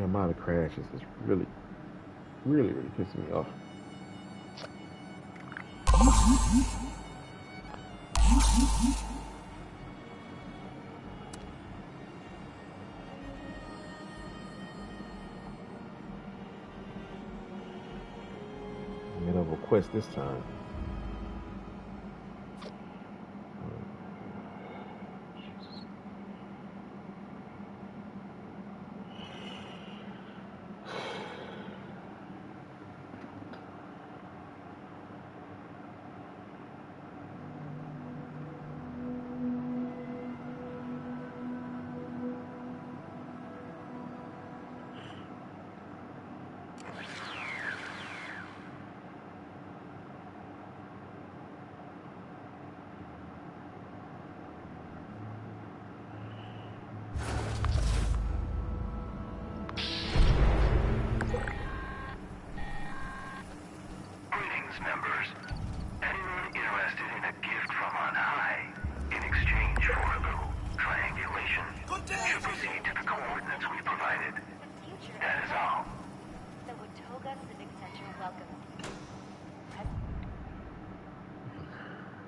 The amount of crashes is really, really, really pissing me off. Get over quest this time.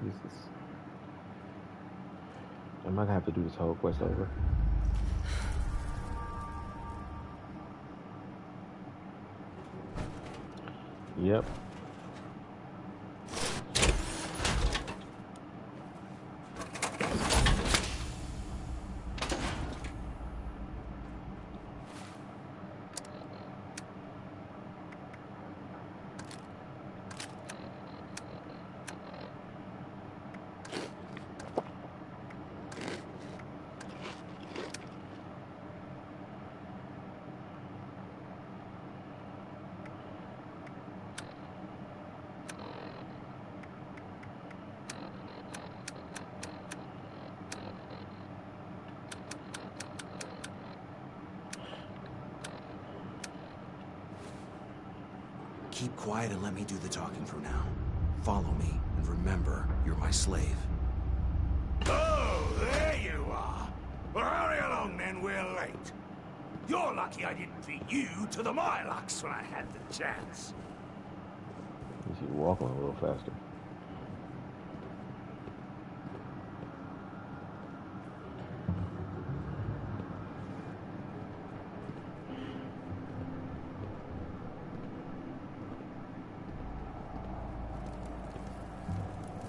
Jesus. Am I gonna have to do this whole quest over? Yep. Keep quiet and let me do the talking for now. Follow me, and remember, you're my slave. Oh, there you are. Well, hurry along then, we're late. You're lucky I didn't beat you to the Mylocks when I had the chance. You should walk on a little faster.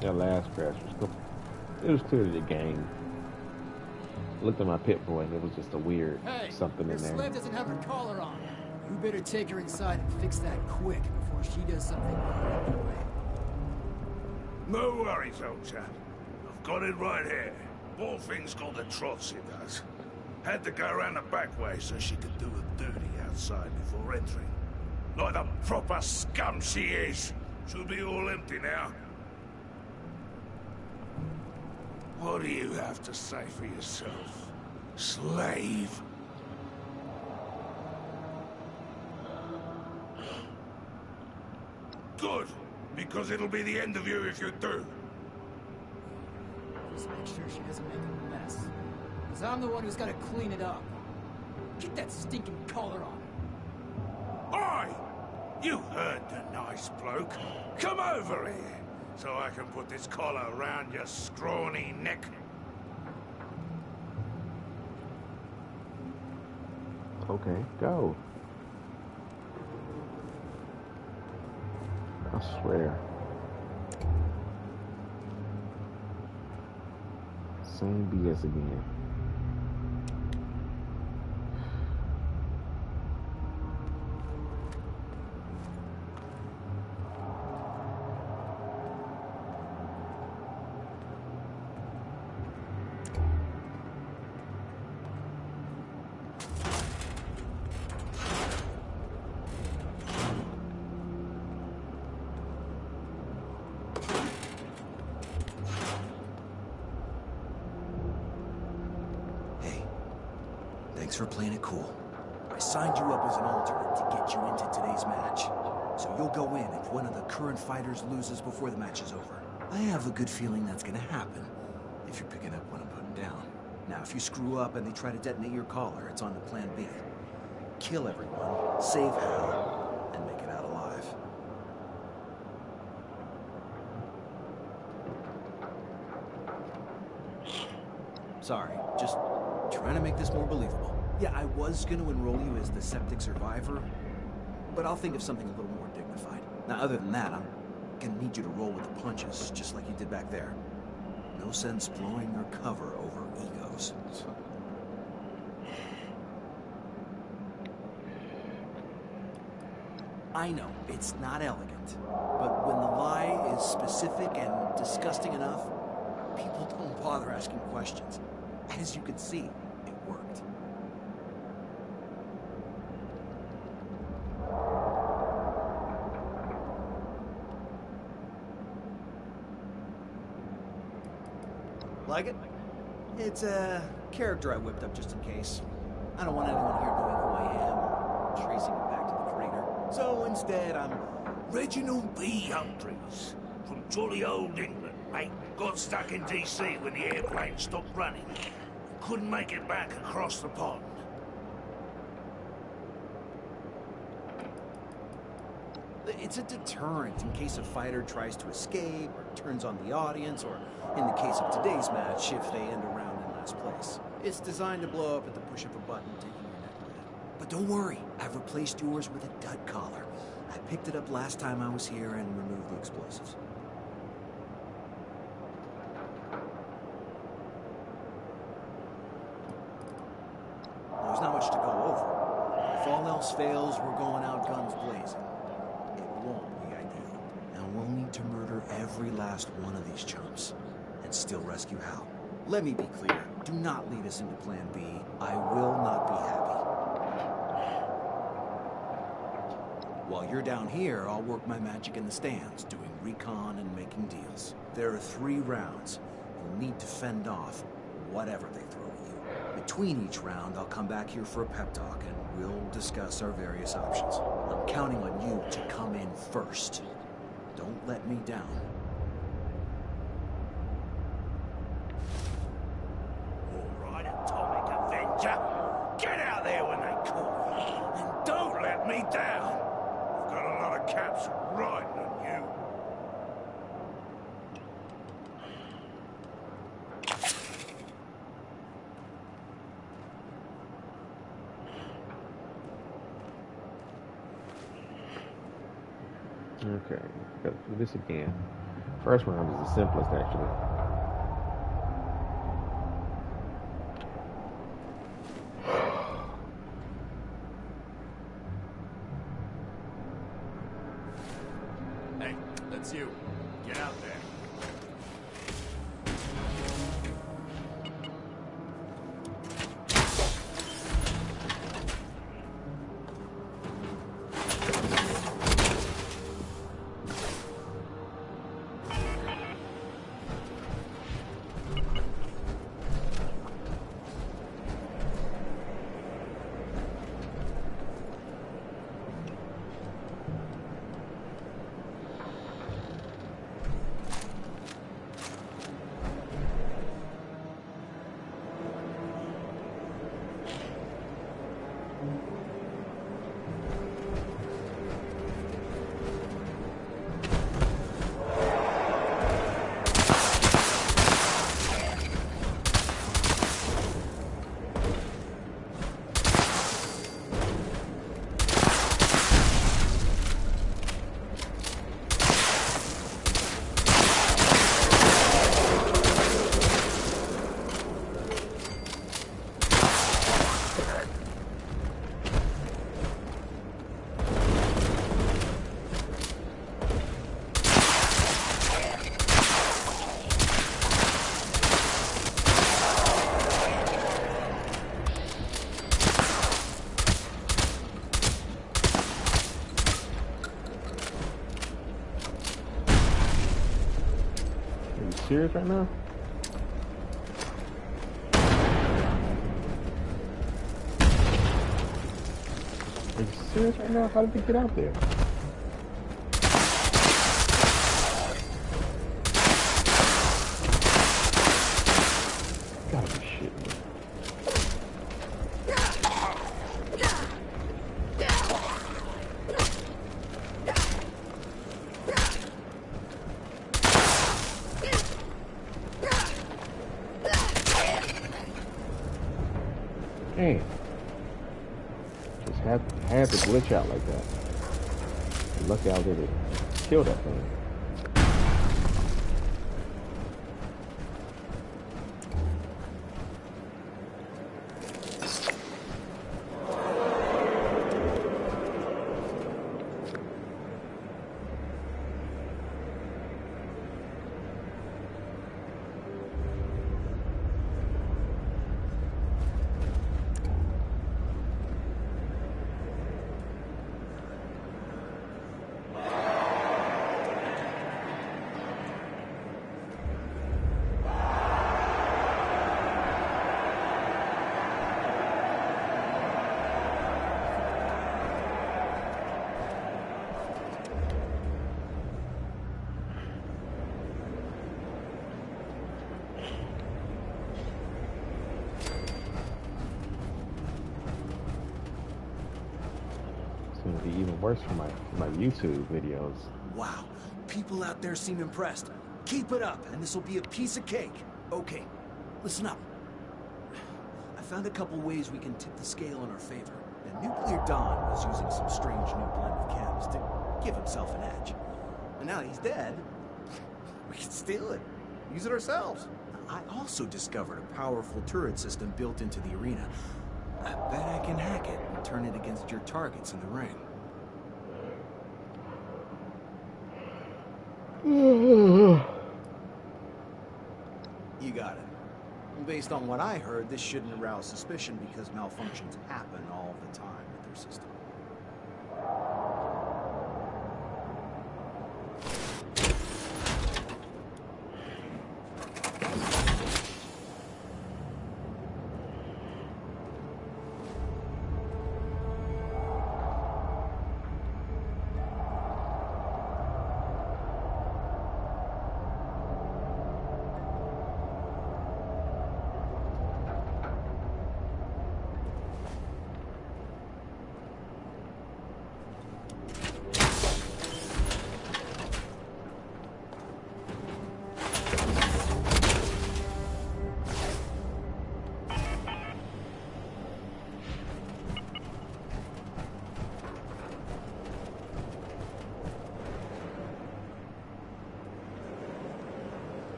That last crash was clearly the game. I looked at my Pip-Boy and it was just a weird something in there. Your slave doesn't have her collar on. You better take her inside and fix that quick before she does something anyway. No worries, old chap. I've got it right here. Poor thing's got the trots it does. Had to go around the back way so she could do her duty outside before entering. Like the proper scum she is. She'll be all empty now. What do you have to say for yourself, slave? Good, because it'll be the end of you if you do. Just make sure she doesn't make a mess. Because I'm the one who's got to clean it up. Get that stinking collar on. Oi! You heard the nice bloke. Come over here, so I can put this collar around your scrawny neck. Okay, go. I swear. Same BS again. Thanks for playing it cool. I signed you up as an alternate to get you into today's match. So you'll go in if one of the current fighters loses before the match is over. I have a good feeling that's gonna happen, if you're picking up what I'm putting down. Now, if you screw up and they try to detonate your collar, it's on to plan B. kill everyone, save Hal, and make it out alive. Sorry, just trying to make this more believable. Yeah, I was going to enroll you as the septic survivor, but I'll think of something a little more dignified. Now, other than that, I'm going to need you to roll with the punches, just like you did back there. No sense blowing your cover over egos. I know, it's not elegant, but when the lie is specific and disgusting enough, people don't bother asking questions. As you can see, it worked. Like it? It's a character I whipped up just in case. I don't want anyone here knowing who I am or tracing it back to the creator. So instead, I'm Reginald B. Humphreys, from jolly old England, mate. Got stuck in DC when the airplane stopped running. Couldn't make it back across the pond. It's a deterrent in case a fighter tries to escape or turns on the audience, or in the case of today's match, if they end around in last place. It's designed to blow up at the push of a button, taking your neck with it. But don't worry, I've replaced yours with a dud collar. I picked it up last time I was here and removed the explosives. There's not much to go over. If all else fails, we're going out guns blazing. Won't be ideal. Now we'll need to murder every last one of these chumps and still rescue Hal. Let me be clear. Do not lead us into Plan B. I will not be happy. While you're down here, I'll work my magic in the stands, doing recon and making deals. There are 3 rounds. You'll need to fend off whatever they throw at you. Between each round, I'll come back here for a pep talk and we'll discuss our various options. I'm counting on you to come in first. Don't let me down. All right, Atomic Avenger. Get out there when they call you. And don't let me down. I've got a lot of caps riding on you. Okay, gotta do this again. First round is the simplest, actually. Hey, that's you. Get out there. Serious right now? Are you serious right now? How did they get out there? Gotta be shitting me. Man. Just had to glitch out like that. Lucky I did it. Kill that thing. Going to be even worse for my YouTube videos. Wow, people out there seem impressed. Keep it up, and this will be a piece of cake. Okay, listen up. I found a couple ways we can tip the scale in our favor. Now, Nuclear Don was using some strange new blend of chems to give himself an edge. And now he's dead. We can steal it. Use it ourselves. I also discovered a powerful turret system built into the arena. I bet I can hack it and turn it against your targets in the ring. You got it. Based on what I heard, this shouldn't arouse suspicion because malfunctions happen all the time with their system.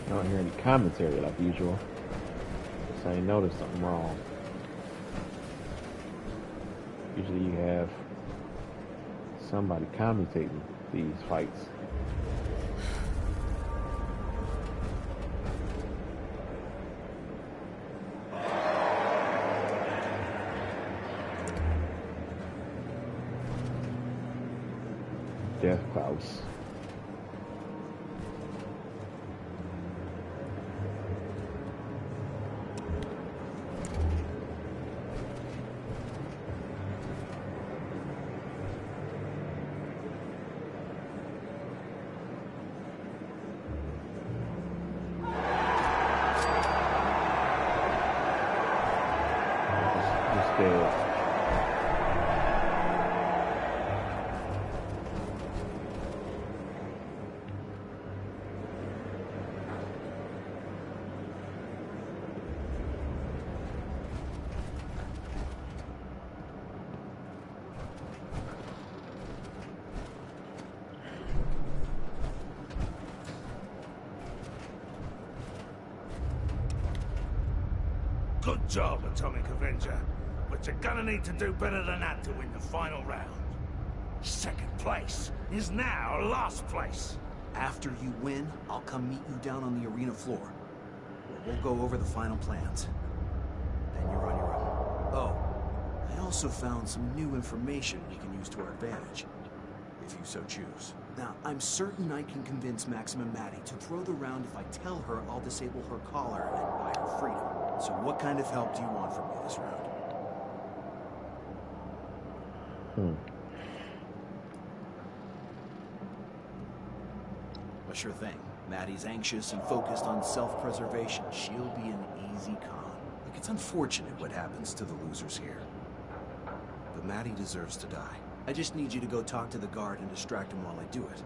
I don't hear any commentary like usual. So I noticed something wrong. Usually you have somebody commentating these fights. Death Klaus. Just dead. Good job, Atomic Avenger. But you're gonna need to do better than that to win the final round. Second place is now last place. After you win, I'll come meet you down on the arena floor, where we'll go over the final plans. Then you're on your own. Oh, I also found some new information we can use to our advantage, if you so choose. Now, I'm certain I can convince Maxim and Maddie to throw the round if I tell her I'll disable her collar and buy her freedom. So what kind of help do you want from me this round? A sure thing. Maddie's anxious and focused on self-preservation. She'll be an easy con. Look, it's unfortunate what happens to the losers here. But Maddie deserves to die. I just need you to go talk to the guard and distract him while I do it.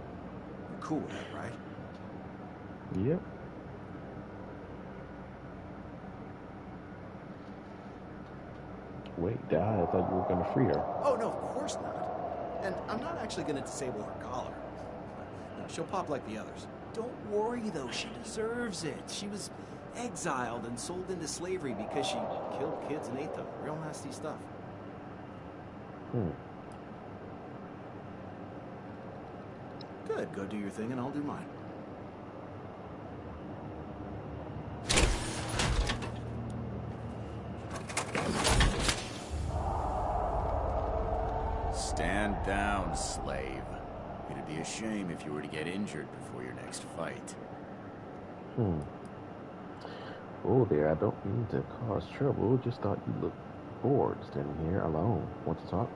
You're cool with that, right? Yep. Wait, Di, I thought you were gonna free her. Oh, no, of course not. And I'm not actually gonna disable her collar. No, she'll pop like the others. Don't worry, though. She deserves it. She was exiled and sold into slavery because she killed kids and ate them. Real nasty stuff. Good. Go do your thing and I'll do mine. Stand down, slave. It'd be a shame if you were to get injured before your next fight. Oh there, I don't mean to cause trouble. Just thought you looked bored standing here alone. Want to talk?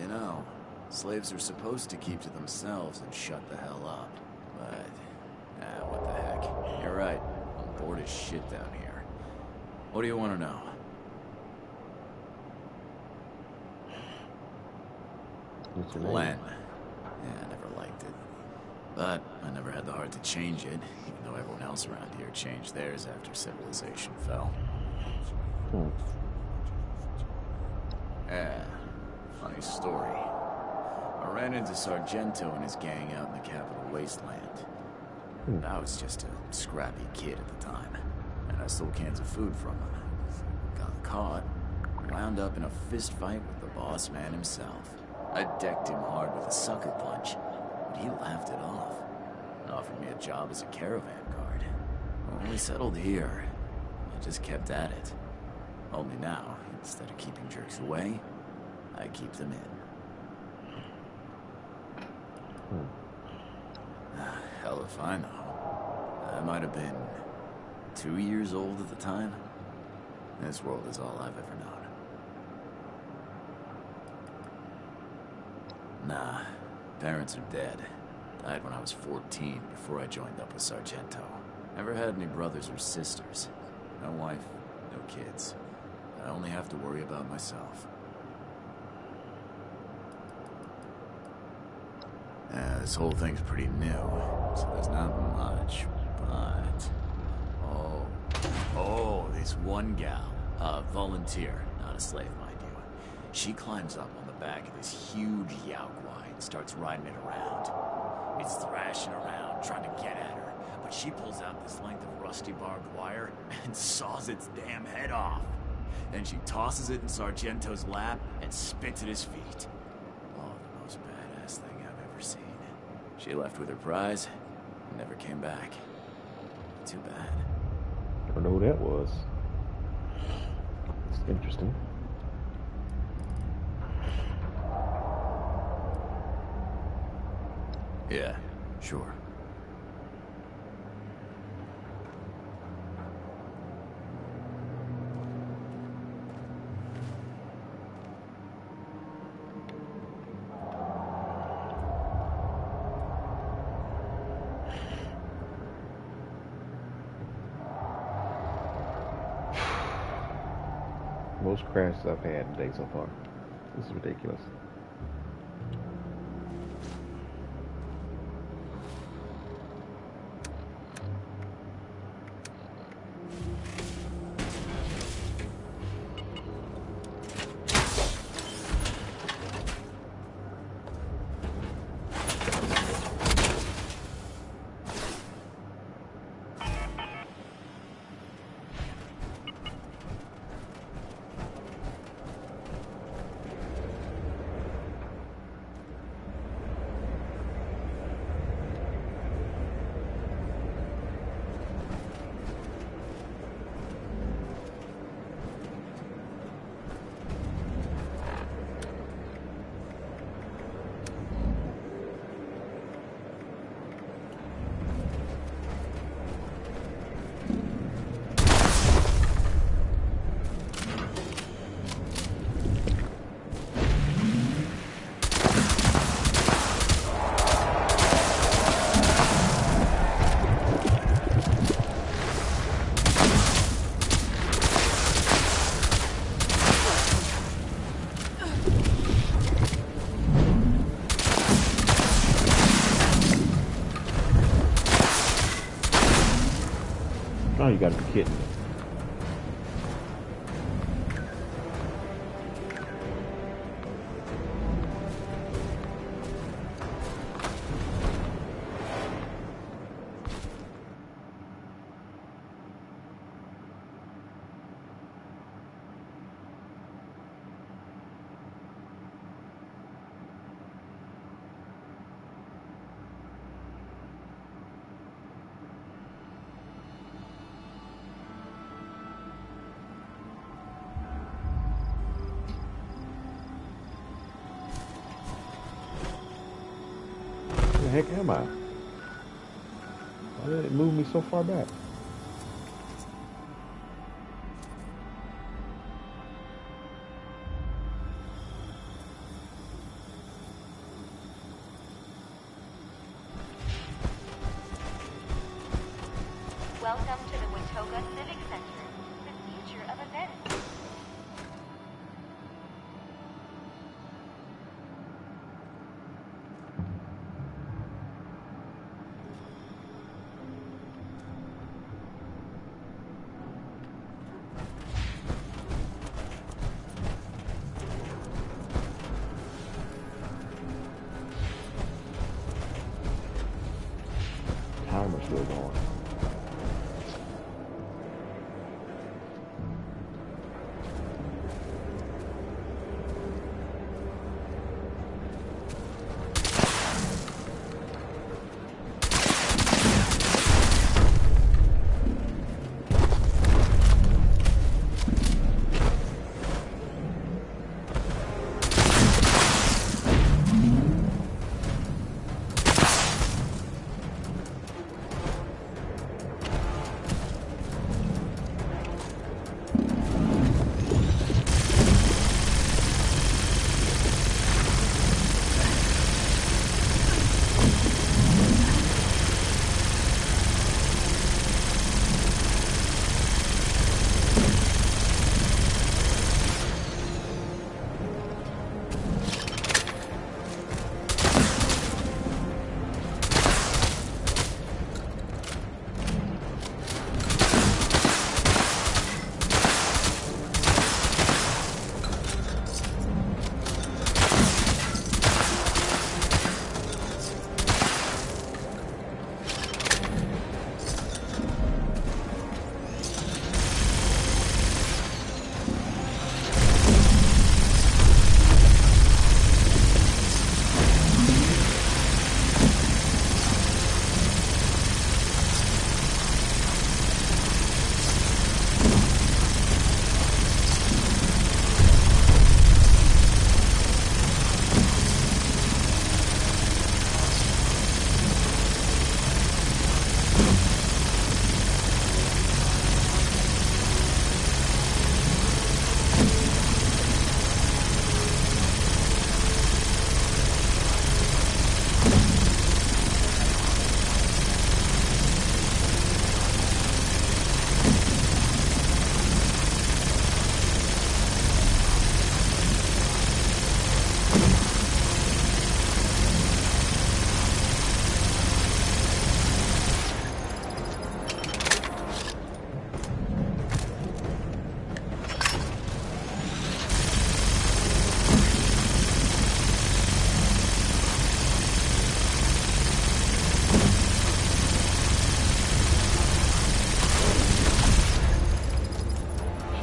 You know, slaves are supposed to keep to themselves and shut the hell up. But, what the heck. You're right. I'm bored as shit down here. What do you want to know? What's your name? Len. Yeah, I never liked it. But I never had the heart to change it, even though everyone else around here changed theirs after civilization fell. Yeah, funny story. I ran into Sargento and his gang out in the Capital Wasteland. I was just a scrappy kid at the time, and I stole cans of food from him. Got caught, wound up in a fist fight with the boss man himself. I decked him hard with a sucker punch, but he laughed it off and offered me a job as a caravan guard. When we settled here, I just kept at it. Only now, instead of keeping jerks away, I keep them in. Hell if I know. I might have been 2 years old at the time. This world is all I've ever known. Nah, parents are dead. Died when I was 14, before I joined up with Sargento. Never had any brothers or sisters. No wife, no kids. I only have to worry about myself. This whole thing's pretty new, so there's not much, but... Oh, this one gal. Volunteer, not a slave, mind you. She climbs up on the back of this huge Yaoguai and starts riding it around. It's thrashing around, trying to get at her, but she pulls out this length of rusty barbed wire and saws its damn head off. Then she tosses it in Sargento's lap and spits at his feet. Oh, the most badass thing I've ever seen. She left with her prize and never came back. Too bad. I don't know who that was. It's interesting. Yeah, sure. Most crashes I've had today so far. This is ridiculous. You gotta be kidding me. Where the heck am I? Why did it move me so far back? Welcome to the Watoga Civic Center, the future of events. Timer's still going.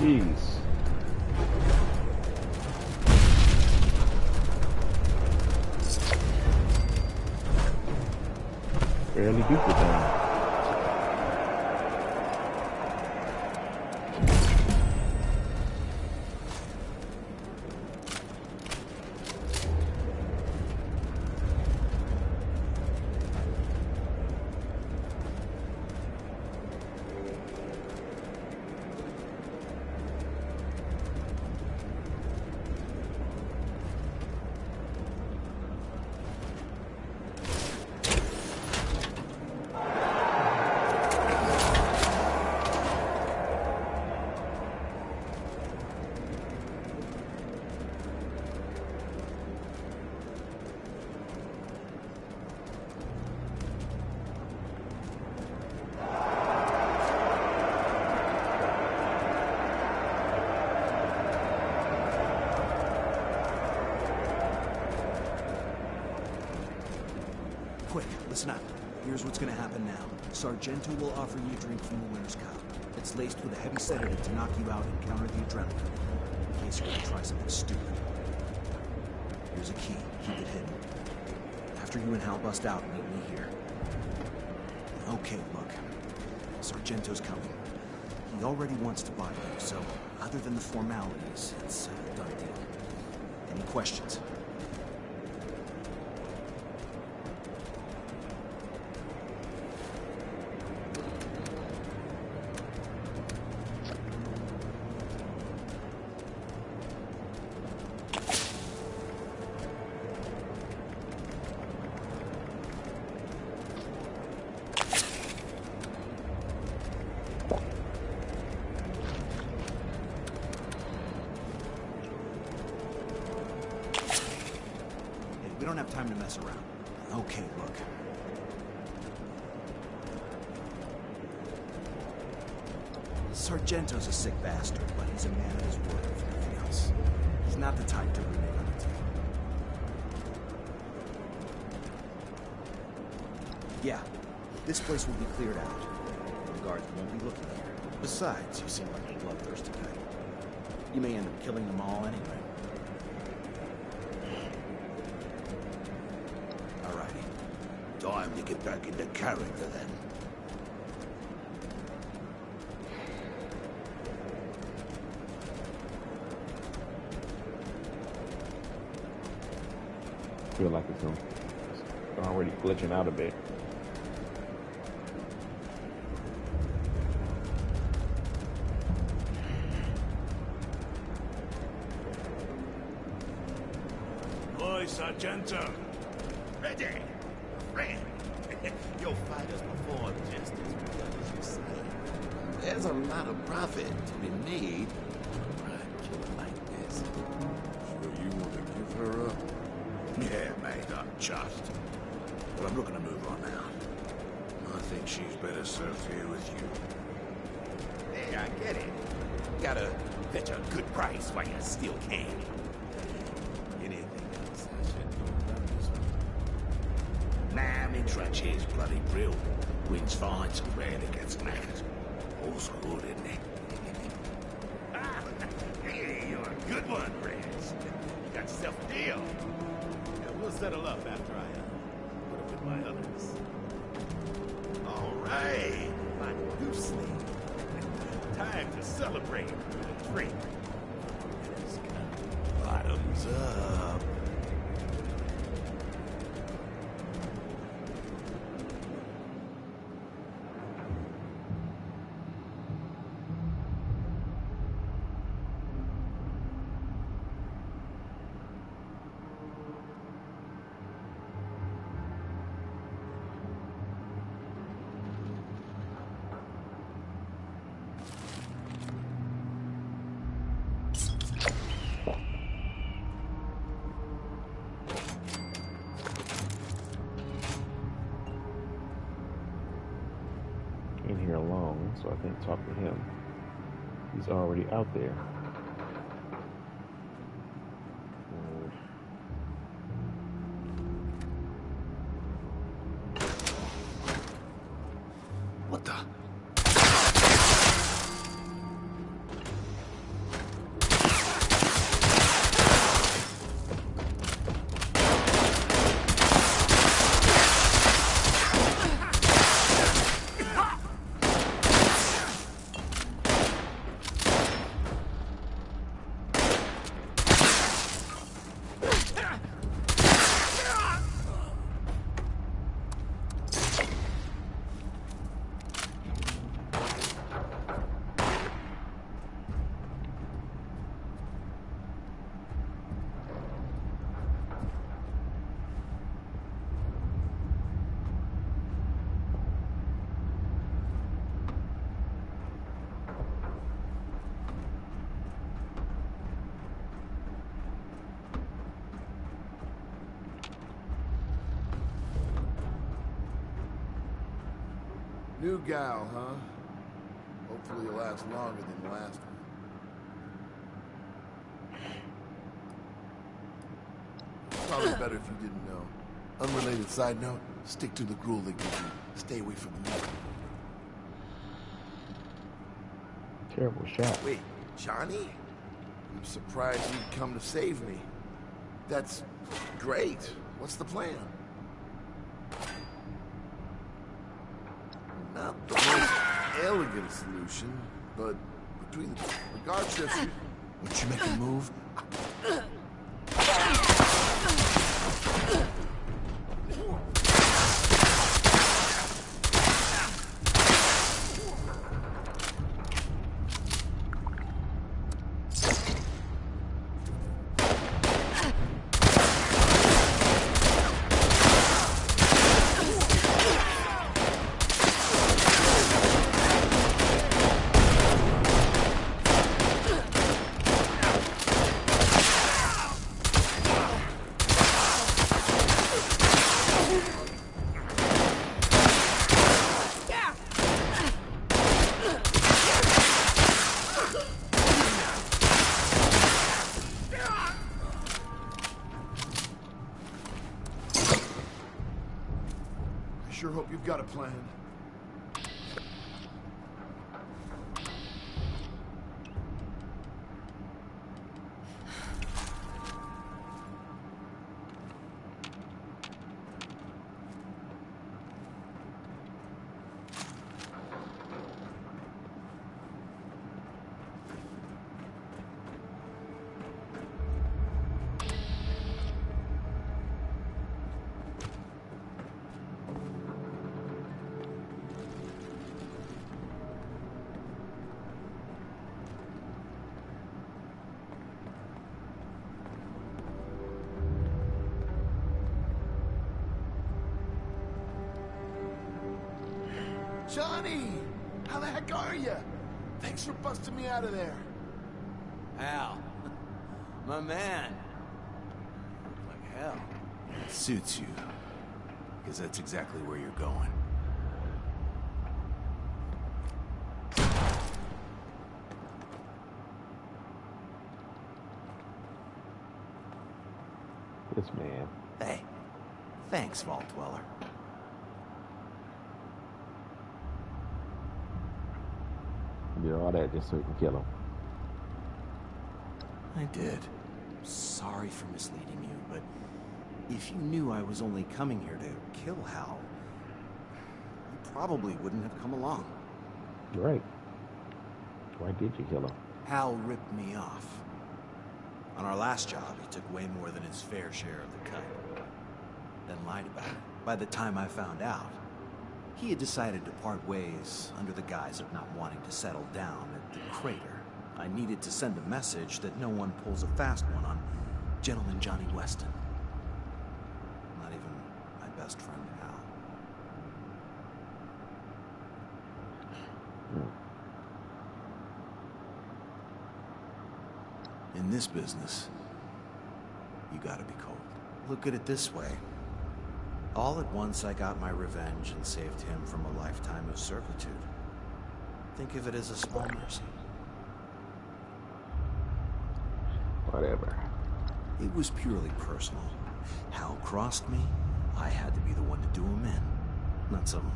Jeez. Barely beat the thing. quick, listen up. Here's what's gonna happen now. Sargento will offer you a drink from the winner's cup. It's laced with a heavy sedative to knock you out and counter the adrenaline, in case you're gonna try something stupid. Here's a key. Keep it hidden. After you and Hal bust out, meet me here. Okay, look. Sargento's coming. He already wants to buy you, so other than the formalities, it's a done deal. Any questions? We don't have time to mess around. Okay, look. Sargento's a sick bastard, but he's a man of his word, if nothing else. He's not the type to renege on a deal. Yeah, this place will be cleared out. The guards won't be looking here. Besides, you seem like a bloodthirsty type. You may end up killing them all anyway. Time to get back into character, then. I feel like it's already glitching out a bit. Boy, Sargento. Ready. Friend. You'll fight us before just as well as you say. There's a lot of profit to be made from a killer like this. So you want to give her up? Yeah, mate, I'm just. But I'm looking to move on now. I think she's better served here with you. Yeah, I get it. Gotta fetch a good price while you still can. Anything else I should know about this one? Nah, me Trudge here's bloody real. Wins fights and rarely gets knackered. All's good, isn't it? Ah, hey, you're a good one, Reds. You got yourself a deal. Yeah, we'll settle up after I put up with my others. All right, my new slave. Time to celebrate with a drink. Bottoms up. In here alone, so I can't talk to him. He's already out there. What the? New gal, huh? Hopefully you'll last longer than the last one. Probably better if you didn't know. Unrelated side note, stick to the gruel they give you. Stay away from the meat. Terrible shot. Wait, Johnny? I'm surprised you'd come to save me. That's great. What's the plan? Not the most elegant solution, but between the guard ships... Once you make a move, sure hope you've got a plan. Johnny! How the heck are you? Thanks for busting me out of there. Al. My man. Like hell. it suits you. Because that's exactly where you're going. This man. Hey, thanks, Vault Dweller. You did all that just so you can kill him. I did. Sorry for misleading you, but if you knew I was only coming here to kill Hal, you probably wouldn't have come along. Right. Why did you kill him? Hal ripped me off. On our last job, he took way more than his fair share of the cut. Then lied about it. By the time I found out, he had decided to part ways under the guise of not wanting to settle down at the crater. I needed to send a message that no one pulls a fast one on Gentleman Johnny Weston. Not even my best friend Hal. In this business, you gotta be cold. Look at it this way. All at once, I got my revenge and saved him from a lifetime of servitude. Think of it as a small mercy. Whatever. It was purely personal. Hal crossed me, I had to be the one to do him in. Not some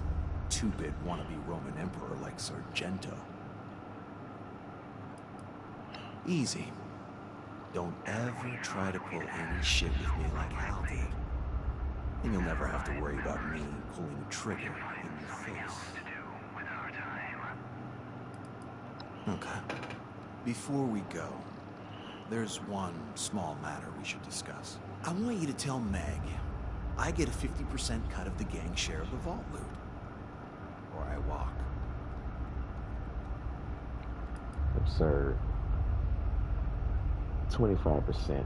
two-bit wannabe Roman emperor like Sargento. Easy. Don't ever try to pull any shit with me like Hal did. And you'll never have to worry about me pulling a trigger in your face. Okay. Before we go, there's one small matter we should discuss. I want you to tell Meg I get a 50% cut of the gang share of the vault loot. Or I walk. Absurd. 25%.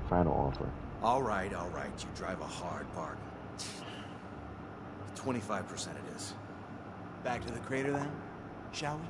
Final offer. All right, you drive a hard bargain. 25% it is. Back to the crater then, shall we?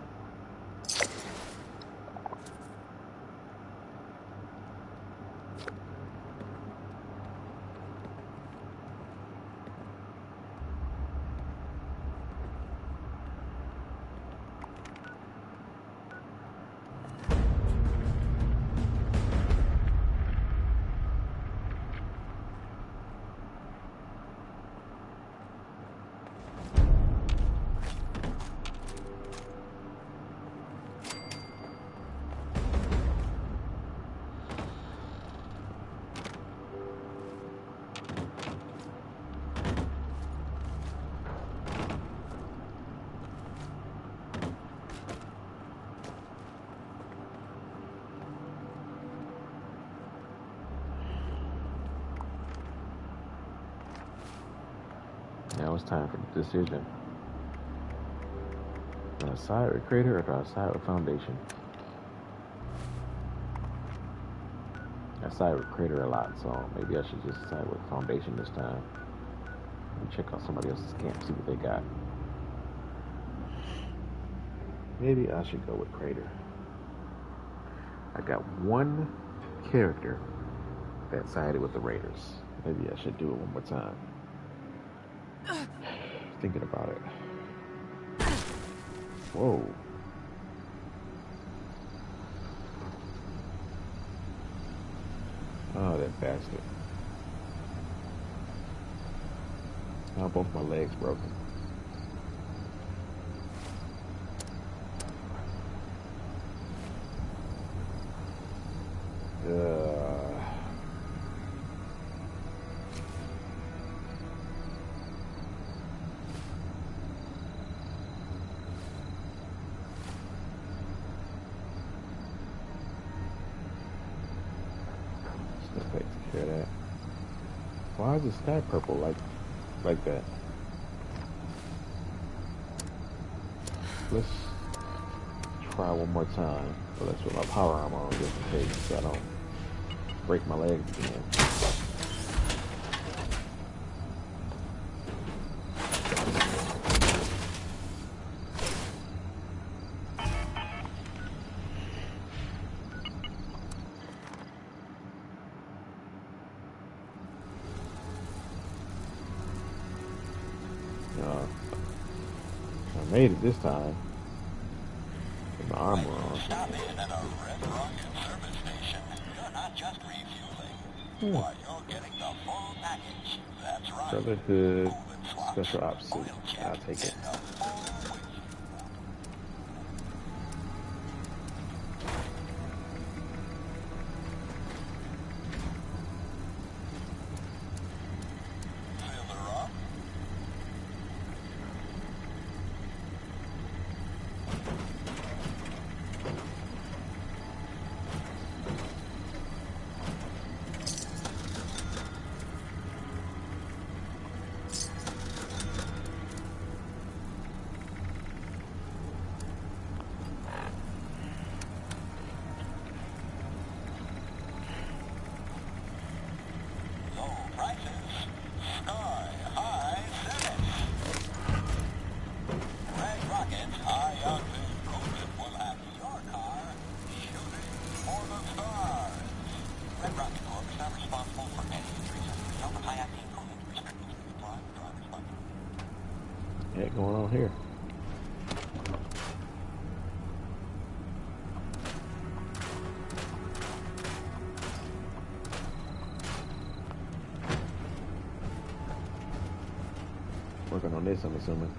Now it's time for the decision. Do I side with Crater or do I side with Foundation? I side with Crater a lot, so maybe I should just side with Foundation this time. Let me check out somebody else's camp, see what they got. Maybe I should go with Crater. I got one character that sided with the Raiders. Maybe I should do it one more time. Thinking about it. Whoa. Oh, that bastard. Now both my legs broken. Why is the sky purple like that? Let's try one more time. But let's put my power armor on just in case so I don't break my legs again. I made it this time. With my armor on. Stop in at a Red Rocket service station. You're not just refueling. Why, you're getting the full package. That's right. Brotherhood Special Ops suit. I'll take it. What's going on here? Working on this, I'm assuming.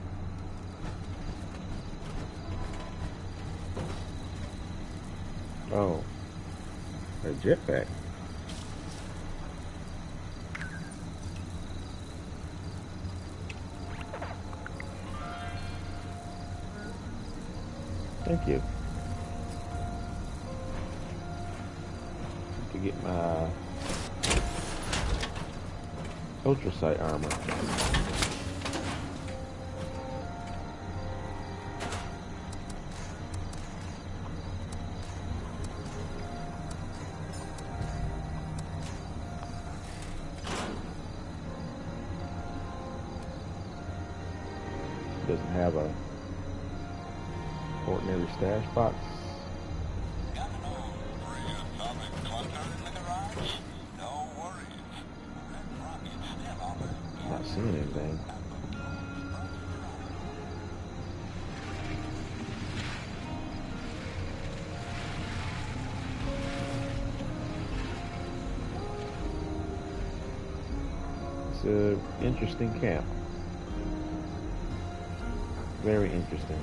Oh, a jetpack. Thank you. To get my Ultra Sight armor. Doesn't have a ordinary stash box. Got an old preatomic clunker in the garage? No worries. Red Rocket's still on it. Not seeing anything. It's an interesting camp. Very interesting.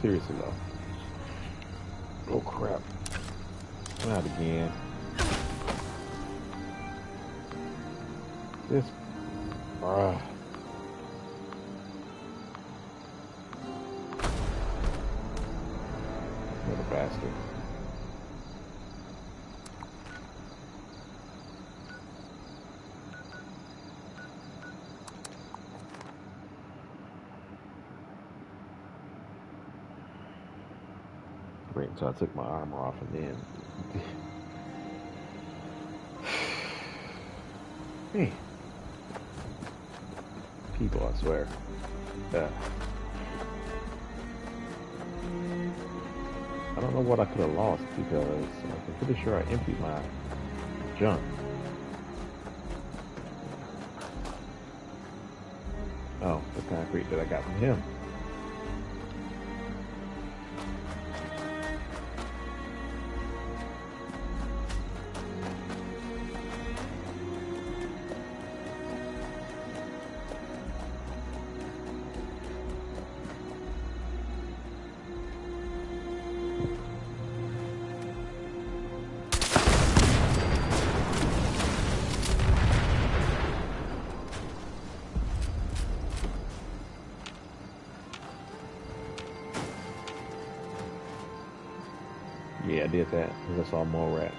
Seriously though. Oh crap. Not again. This bruh. Little bastard. Wait until I took my armor off and then. Hey. People, I swear. I don't know what I could have lost because I'm pretty sure I emptied my junk. Oh, the concrete that I got from him. Yeah, I did that because I saw more rat.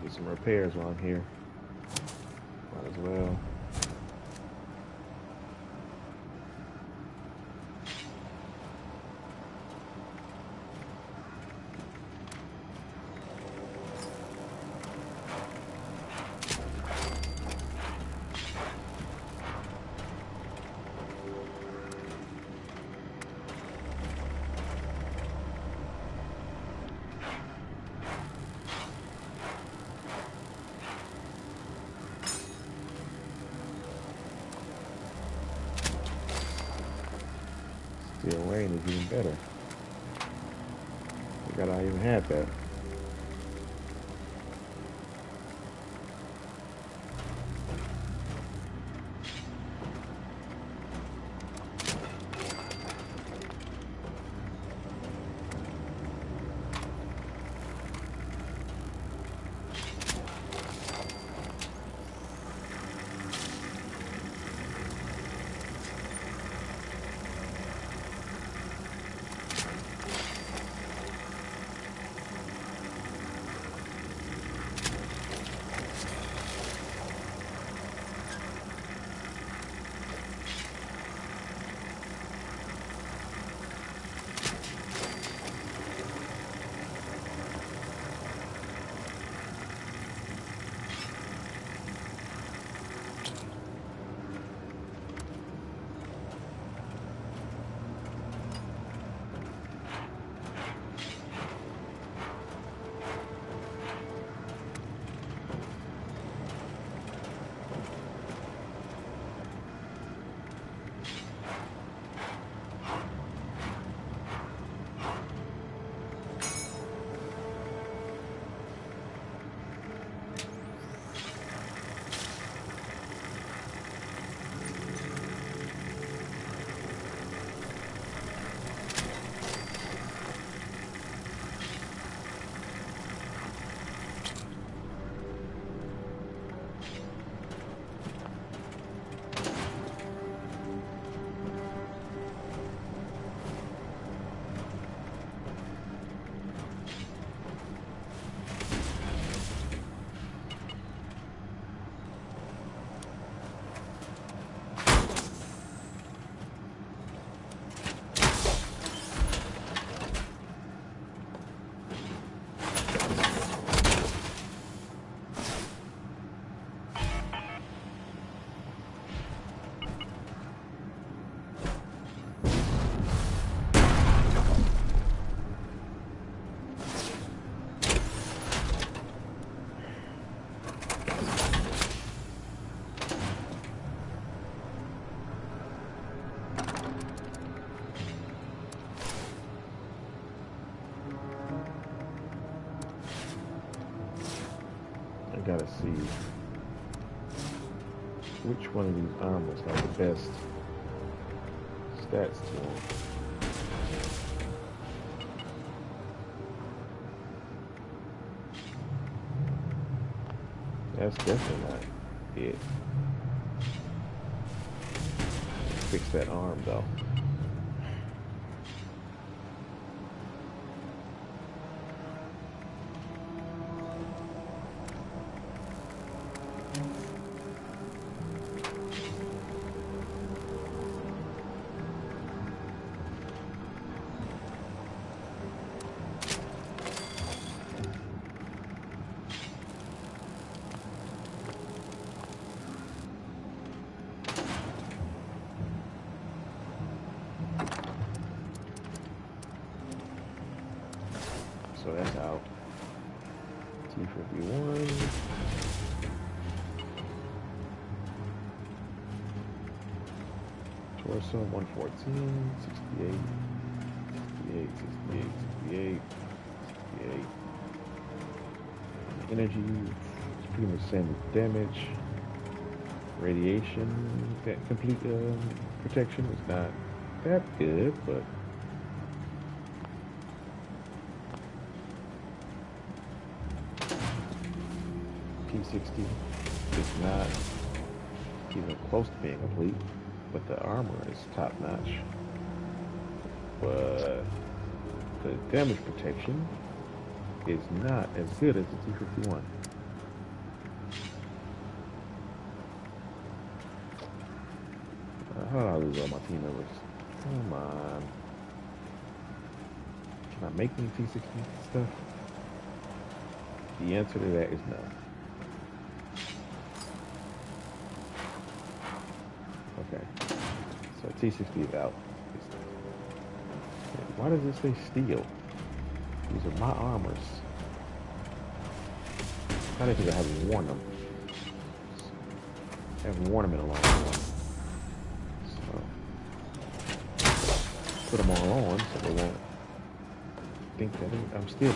Do some repairs while I'm here. Might as well. Steel rain is even better. Forgot I even had that. I gotta see which one of these armors have the best stats to them. That's definitely not it. Fix that arm though. So that's out. T51. Torso 114, 68, 68, 68, 68, 68. Energy, it's pretty much same with damage. Radiation, that complete protection is not that good, but P60 is not even close to being complete, but the armor is top notch. But the damage protection is not as good as the T51. How do I lose all my team members? Come on. Can I make any T60 stuff? The answer to that is no. Okay. So T60 is out. Why does it say steel? These are my armors. Probably because I haven't worn them. I haven't worn them in a long time. So put them all on so they won't think that I'm still.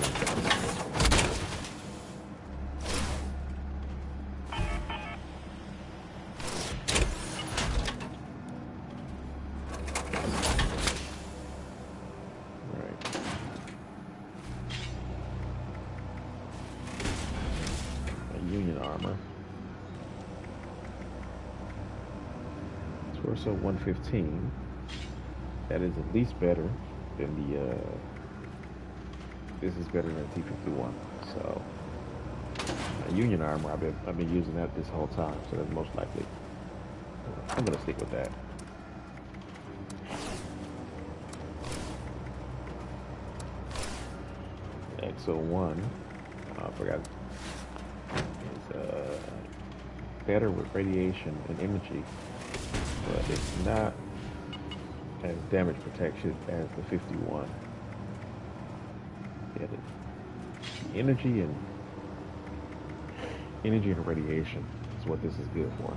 Union armor. Torso 115. That is at least better than the. This is better than T-51. So Union armor. I've been using that this whole time. So that's most likely. I'm gonna stick with that. XO1. I forgot. Better with radiation and energy, but it's not as damage protection as the 51. Yeah, the energy and radiation is what this is good for.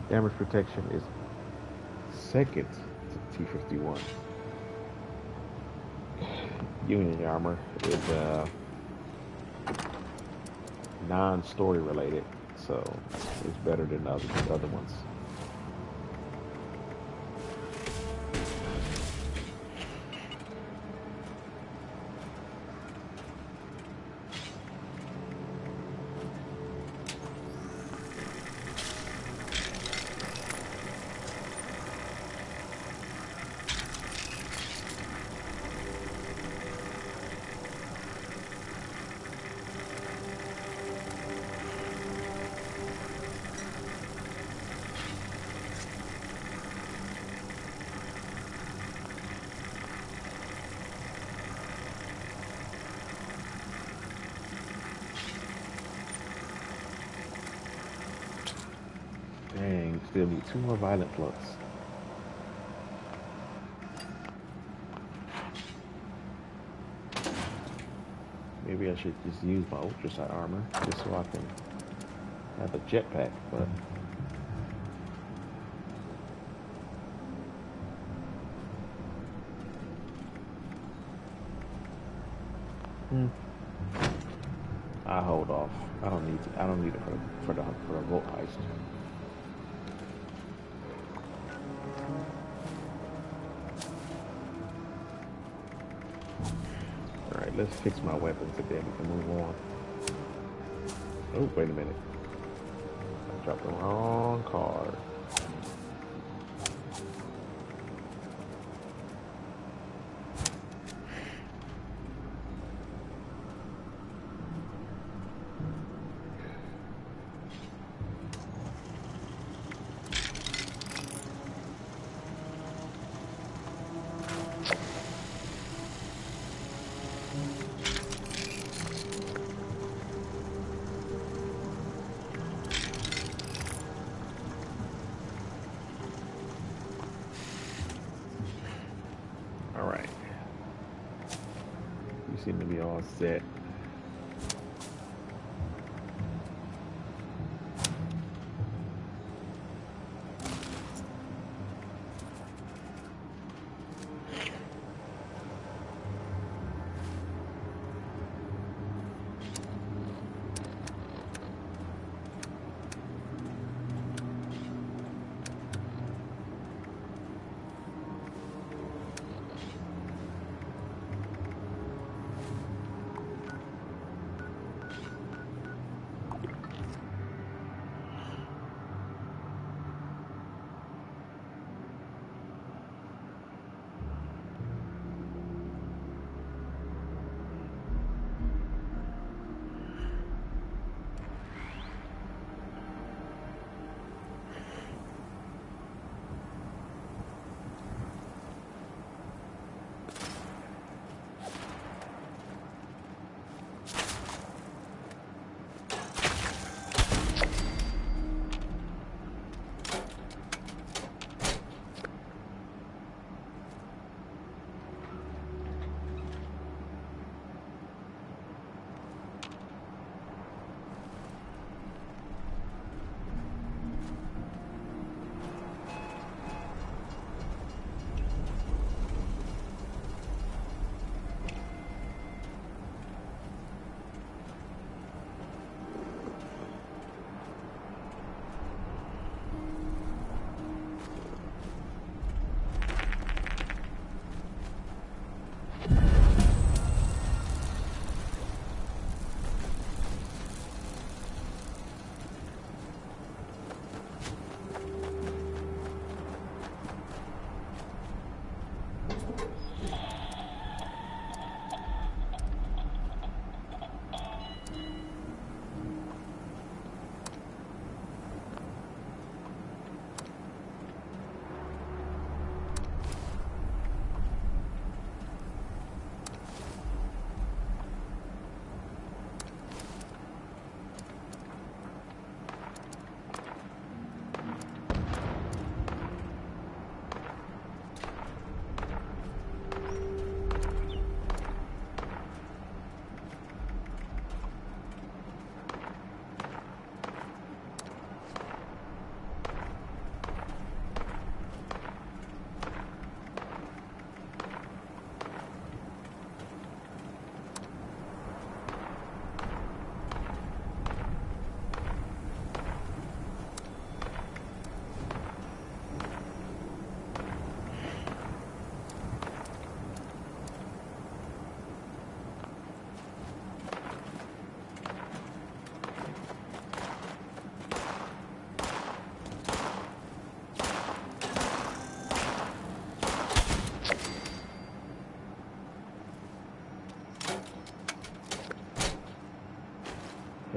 Damage protection is second to T-51. Union armor is non-story related, so it's better than the other ones. Dang, still need 2 more violent flux. Maybe I should just use my ultrasonic armor just so I can have a jetpack, but I hold off. I don't need it for the Volt heist. Alright, let's fix my weapons and then we can move on. Oh, wait a minute. I dropped the wrong card. Alright. You seem to be all set.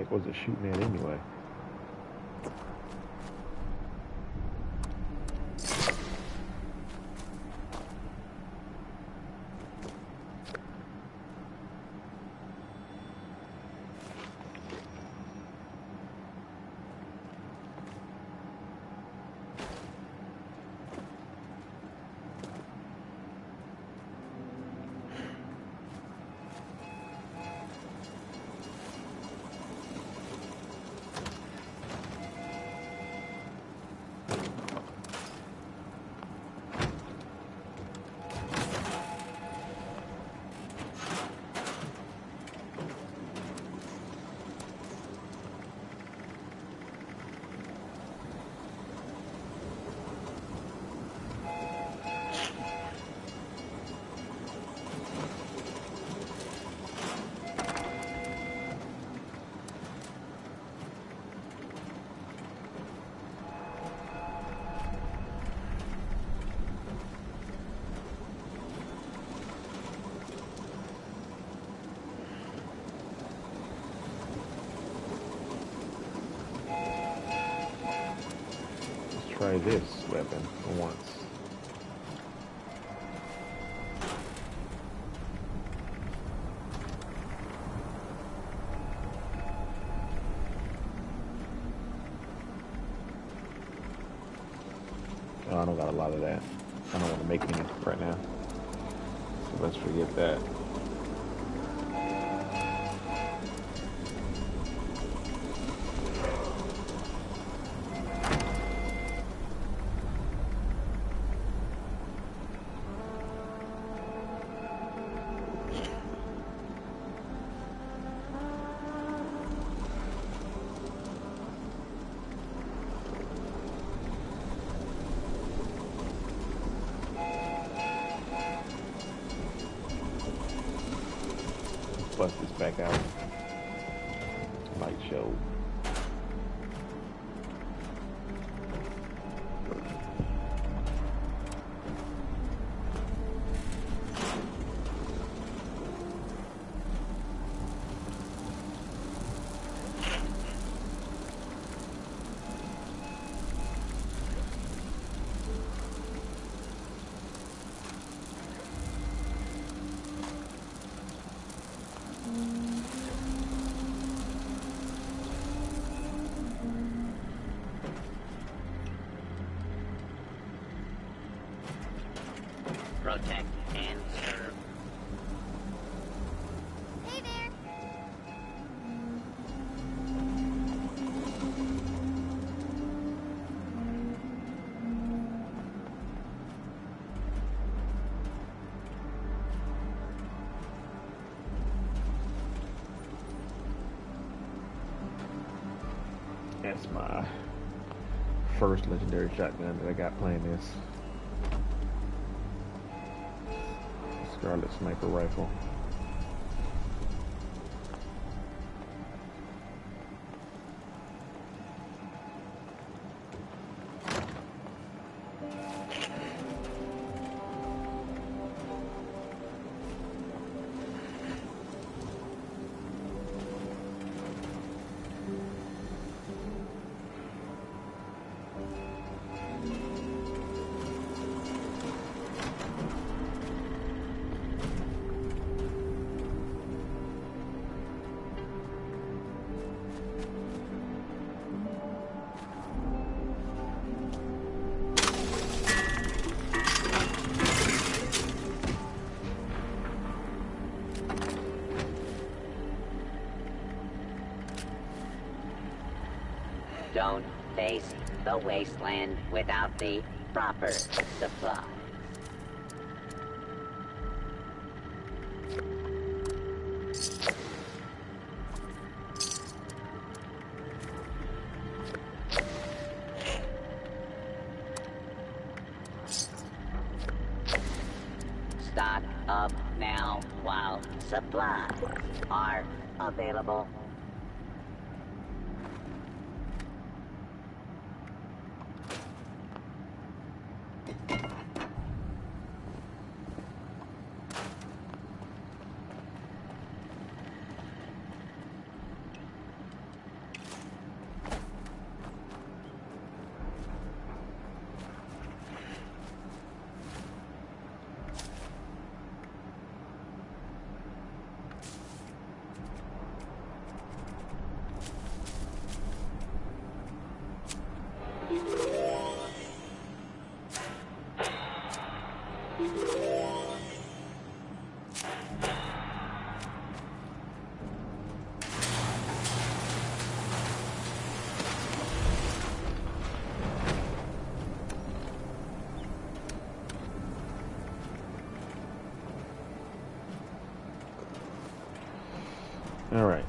heck was it shooting at anyway? Try this weapon for once. Oh, I don't got a lot of that. I don't want to make any right now. So let's forget that. Bust this back out. Light show. Protect and serve. Hey there. That's my first legendary shotgun that I got playing this. Scarlet sniper rifle. Don't face the wasteland without the proper supply. Stock up now while supplies are available. All right.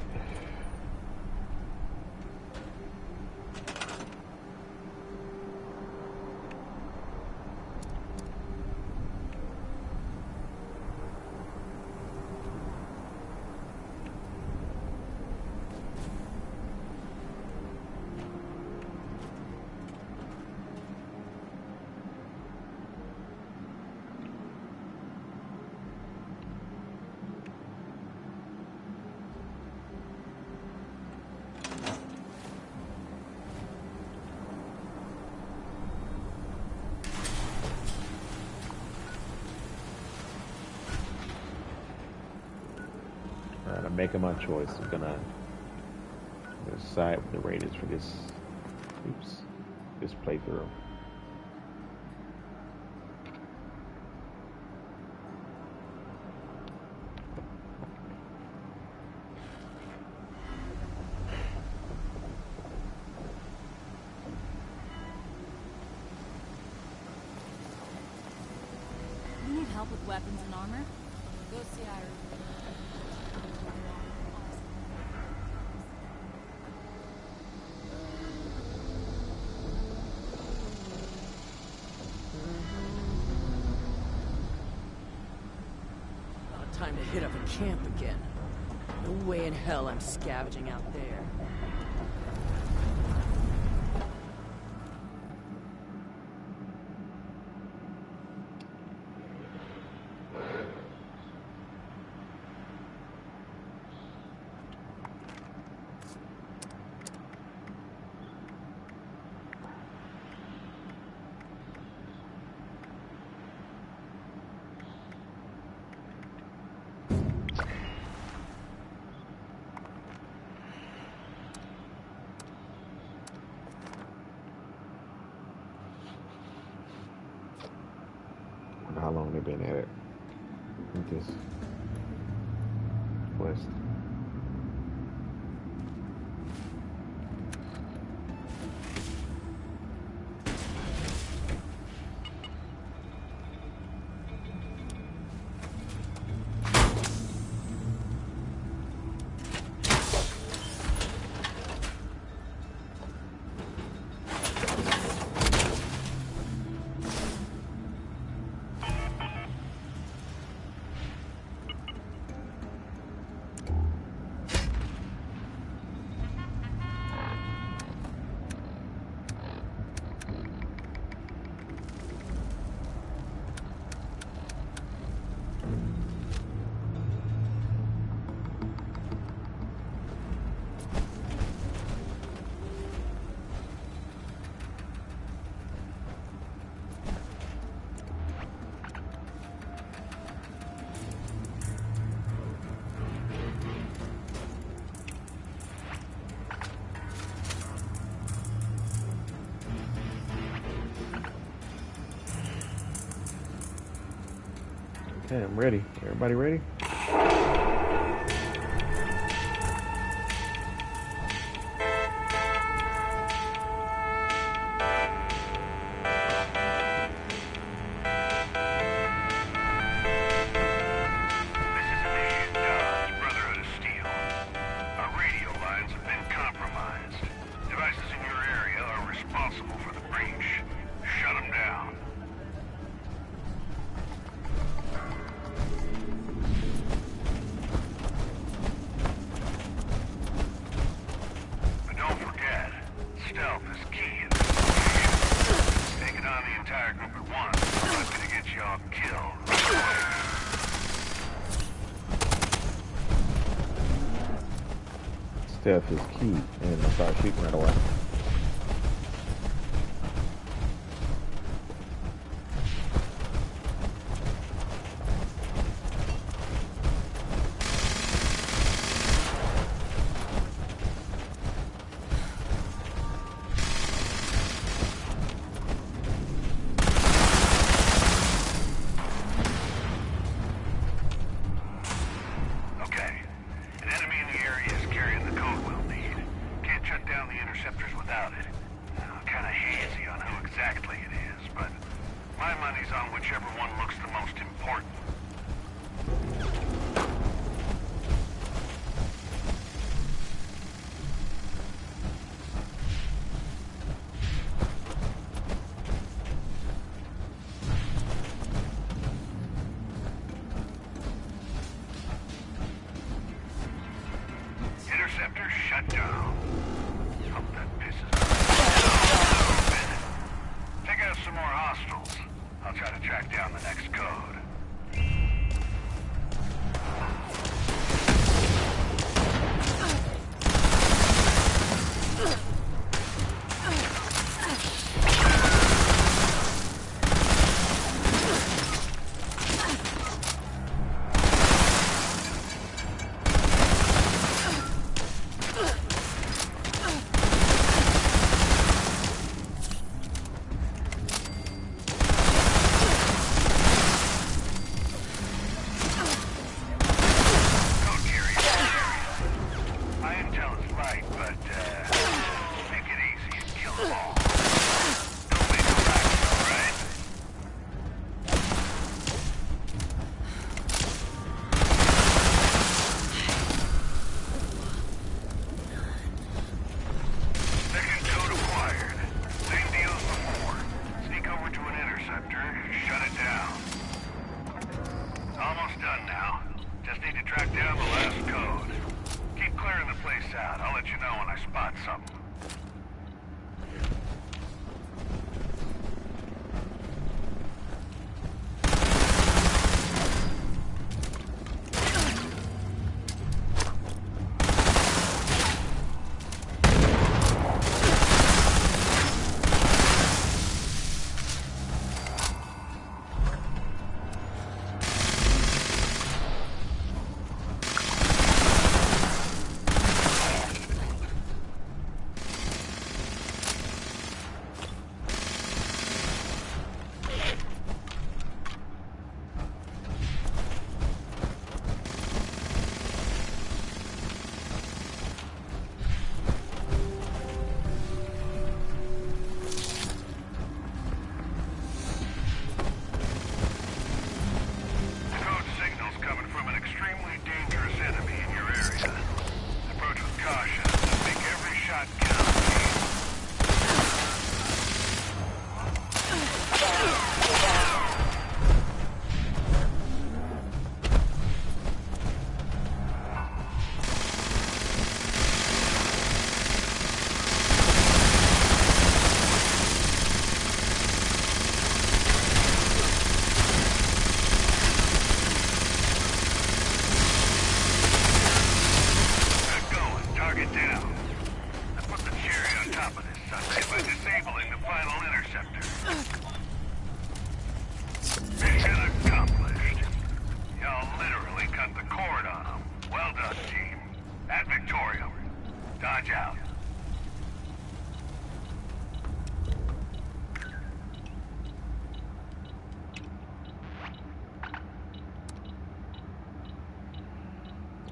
Alright, I'm making my choice. I'm gonna decide what the rate is for this playthrough. You need help with weapons and armor? Go see Iris. Time to hit up a camp again. No way in hell I'm scavenging out there. How long they've been at it with this quest. Okay, I'm ready. Everybody ready? Stealth is key, and I start shooting right away. whichever one looks the most important. Interceptor shut down. Hope that pisses me off. Take out some more hostiles. I'll try to track down the next code.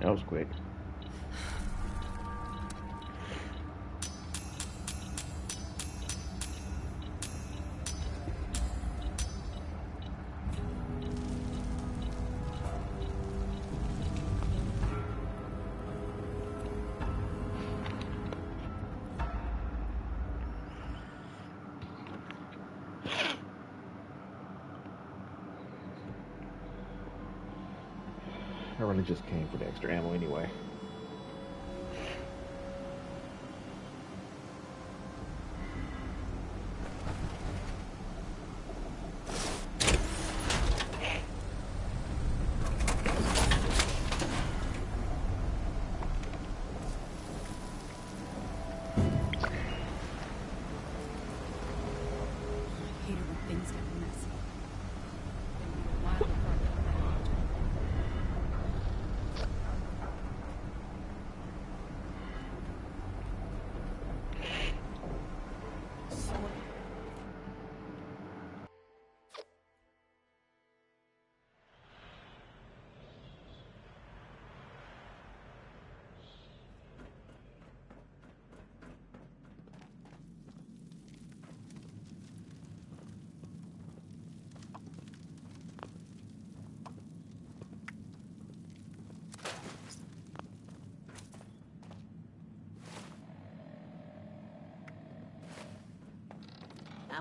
That was quick. I really just came for the extra ammo anyway.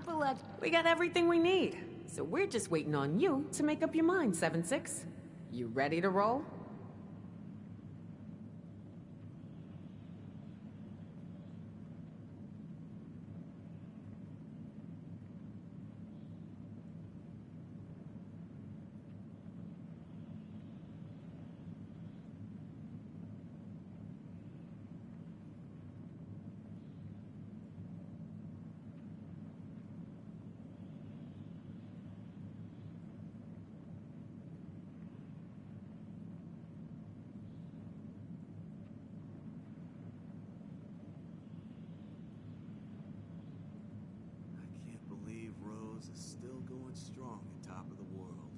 Capulette, we got everything we need. So we're just waiting on you to make up your mind, 7-6. You ready to roll? Is still going strong at top of the world.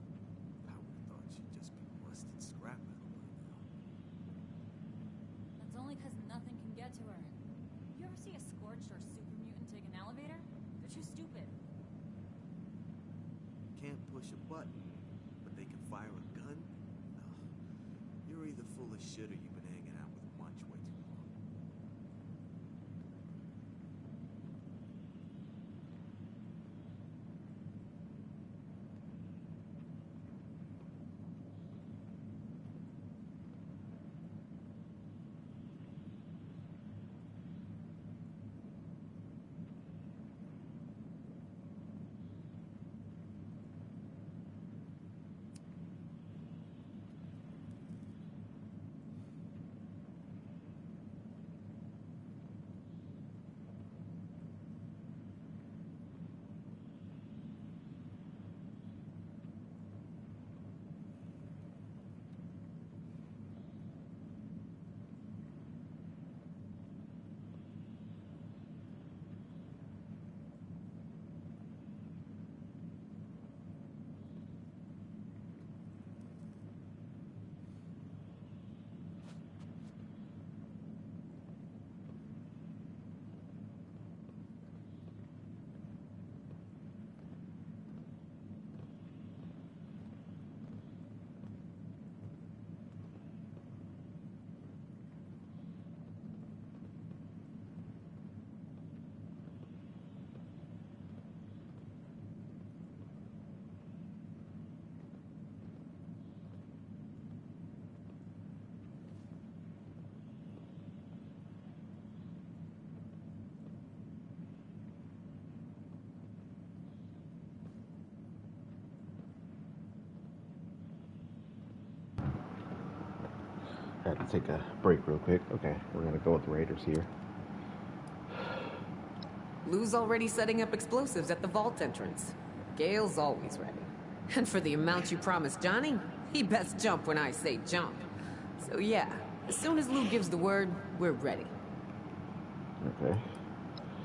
I would have thought she'd just be busted scrap metal by now. That's only because nothing can get to her. You ever see a Scorched or super mutant take an elevator? They're too stupid. Can't push a button, but they can fire a gun? Ugh. You're either full of shit or you've been hanging out with Munch way too long. Had to take a break real quick. Okay, we're gonna go with the Raiders here. Lou's already setting up explosives at the vault entrance. Gale's always ready. And for the amount you promised Johnny, he best jump when I say jump. So yeah, as soon as Lou gives the word, we're ready. Okay.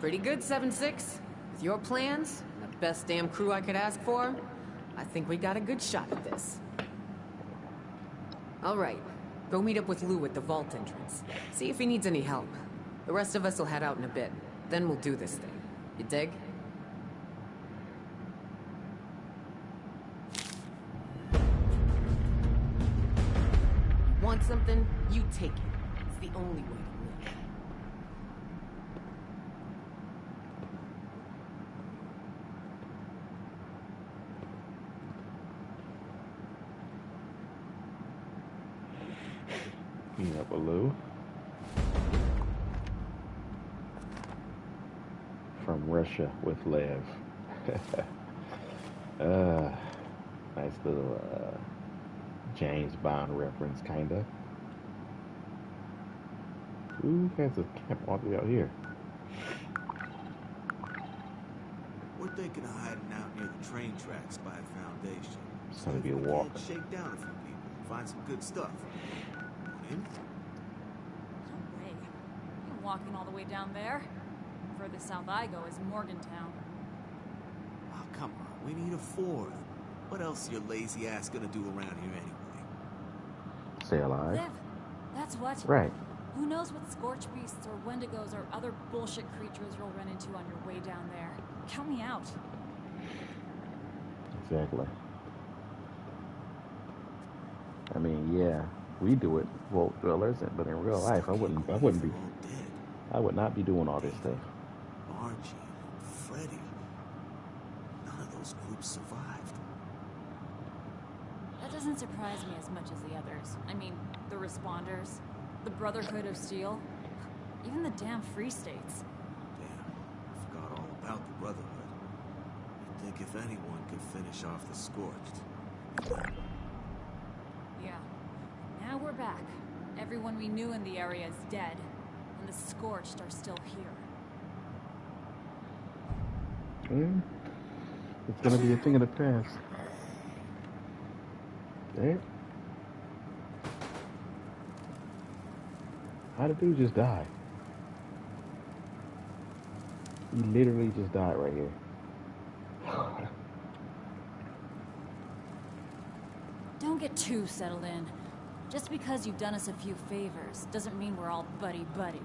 Pretty good, 7-6. With your plans, and the best damn crew I could ask for, I think we got a good shot at this. All right. Go meet up with Lou at the vault entrance. See if he needs any help. The rest of us will head out in a bit. Then we'll do this thing. You dig? Want something? You take it. It's the only way to live. Meet up with Lou. From Russia with Lev. Nice little James Bond reference, kinda. Who has a camp all the way out here? We're thinking of hiding out near the train tracks by a foundation. It's gonna be a walk. Shake down a few people, find some good stuff. In? No way. I'm walking all the way down there. Furthest south I go is Morgantown. Oh, come on. We need a fourth. What else is your lazy ass gonna do around here anyway? Stay alive. Liv, that's what. Right. Who knows what scorch beasts or wendigos or other bullshit creatures you'll run into on your way down there. Count me out. Exactly. I mean, yeah, we do it, Vault Dwellers, but in real life, I would not be doing all this stuff. Archie, Freddy, this group survived. That doesn't surprise me as much as the others. I mean, the Responders, the Brotherhood of Steel, even the damn Free States. Damn, I forgot all about the Brotherhood. I think if anyone could finish off the Scorched. Yeah. Now we're back. Everyone we knew in the area is dead, and the Scorched are still here. It's gonna be a thing of the past. Damn. How did dude just die? He literally just died right here. Don't get too settled in. Just because you've done us a few favors doesn't mean we're all buddy-buddy.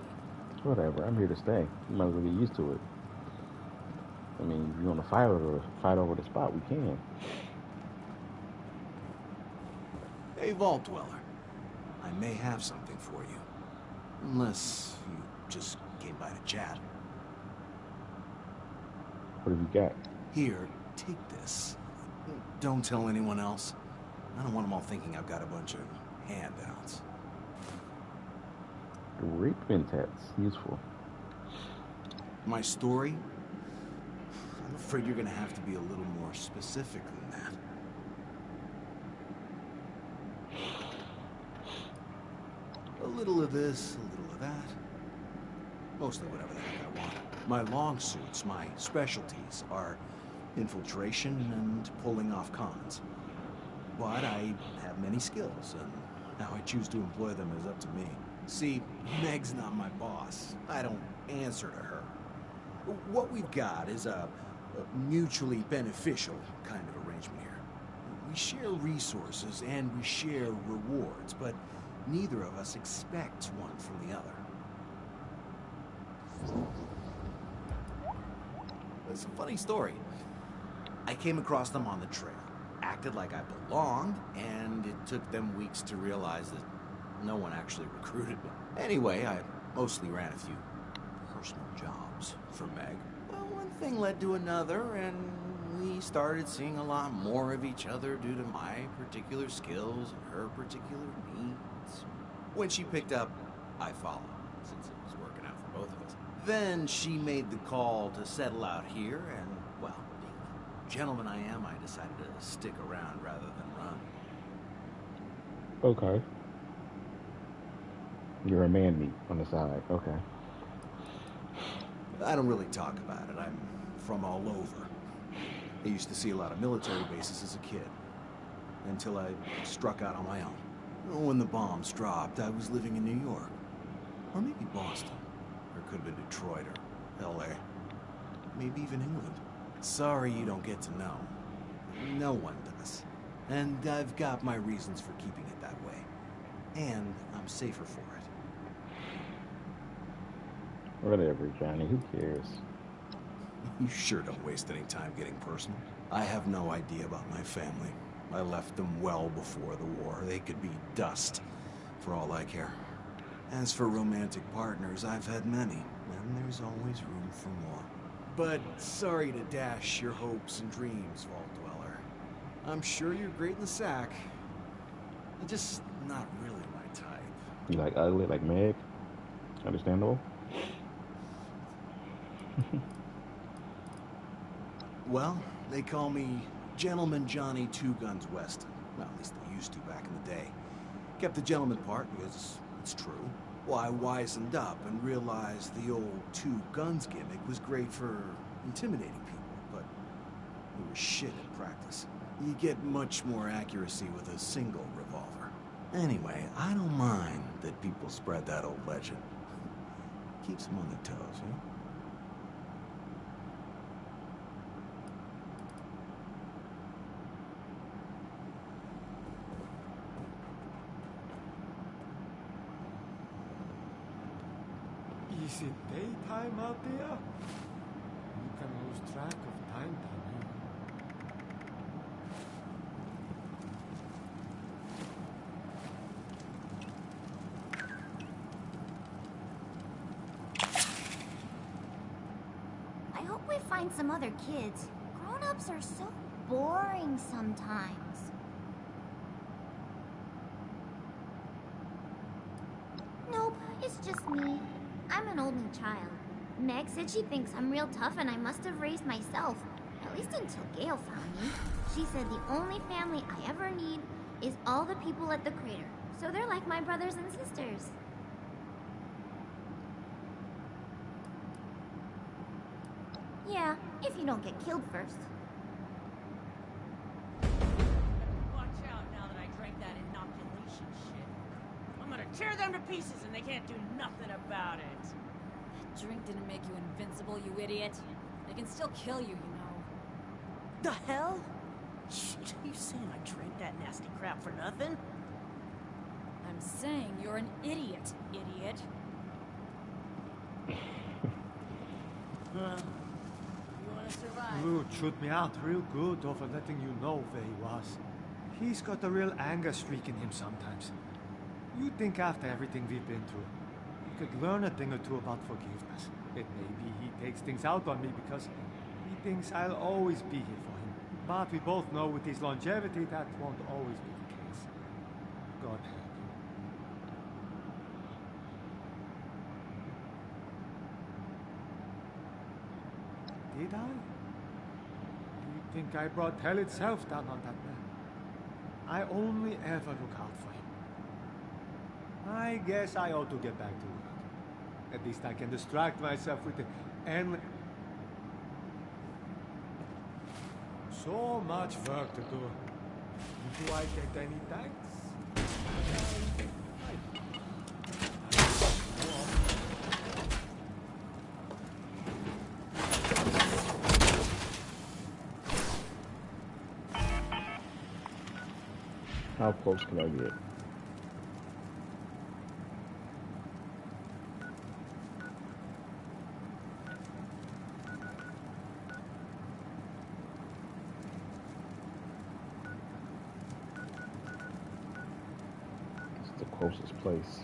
Whatever, I'm here to stay. You might as well get used to it. I mean, if you want to fight over the spot, we can. Hey, Vault Dweller. I may have something for you. Unless you just came by to chat. What have you got? Here, take this. Don't tell anyone else. I don't want them all thinking I've got a bunch of handouts. Great quintets. Useful. My story? I'm afraid you're gonna have to be a little more specific than that. A little of this, a little of that. Mostly whatever the heck I want. My long suits, my specialties, are infiltration and pulling off cons. But I have many skills, and how I choose to employ them is up to me. See, Meg's not my boss. I don't answer to her. What we've got is a mutually beneficial kind of arrangement here. We share resources and we share rewards, but neither of us expects one from the other. It's a funny story. I came across them on the trail, acted like I belonged, and it took them weeks to realize that no one actually recruited me. Anyway, I mostly ran a few personal jobs for Meg. Well, one thing led to another, and we started seeing a lot more of each other due to my particular skills and her particular needs. When she picked up, I followed, since it was working out for both of us. Then she made the call to settle out here, and, well, being the gentleman I am, I decided to stick around rather than run. Okay. You're a man meat on the side. Okay. I don't really talk about it. I'm from all over. I used to see a lot of military bases as a kid, until I struck out on my own. When the bombs dropped, I was living in New York. Or maybe Boston. Or it could have been Detroit or L.A. Maybe even England. Sorry you don't get to know. No one does. And I've got my reasons for keeping it that way. And I'm safer for it. Whatever, Johnny. Who cares? You sure don't waste any time getting personal. I have no idea about my family. I left them well before the war. They could be dust, for all I care. As for romantic partners, I've had many, and there's always room for more. But sorry to dash your hopes and dreams, Vault Dweller. I'm sure you're great in the sack. You're just not really my type. You like ugly, like Meg? Understandable? Well, they call me Gentleman Johnny Two Guns Weston. Well, at least they used to back in the day. Kept the gentleman part because it's true. Well, I wisened up and realized the old two guns gimmick was great for intimidating people, but it was shit in practice. You get much more accuracy with a single revolver. Anyway, I don't mind that people spread that old legend. Keeps them on their toes, huh? Is it daytime out there? You can lose track of time down I hope we find some other kids. Grown-ups are so boring sometimes. Nope, it's just me. I'm an only child. Meg said she thinks I'm real tough and I must have raised myself. At least until Gale found me. She said the only family I ever need is all the people at the crater. So they're like my brothers and sisters. Yeah, if you don't get killed first. Watch out now that I drank that inoculation shit. I'm gonna tear them to pieces and they can't do nothing about it. That drink didn't make you invincible, you idiot. They can still kill you, you know. The hell? Shit, are you saying I drank that nasty crap for nothing? I'm saying you're an idiot, idiot. Lute chewed me out real good over letting you know where he was. He's got a real anger streak in him sometimes. You'd think after everything we've been through, he could learn a thing or two about forgiveness. It may be he takes things out on me because he thinks I'll always be here for him. But we both know with his longevity that won't always be the case. God help him. Did I? You think I brought hell itself down on that man? I only ever look out for him. I guess I ought to get back to work. At least I can distract myself with it. And so much work to do. Do I get any thanks? How close can I get? It's the closest place.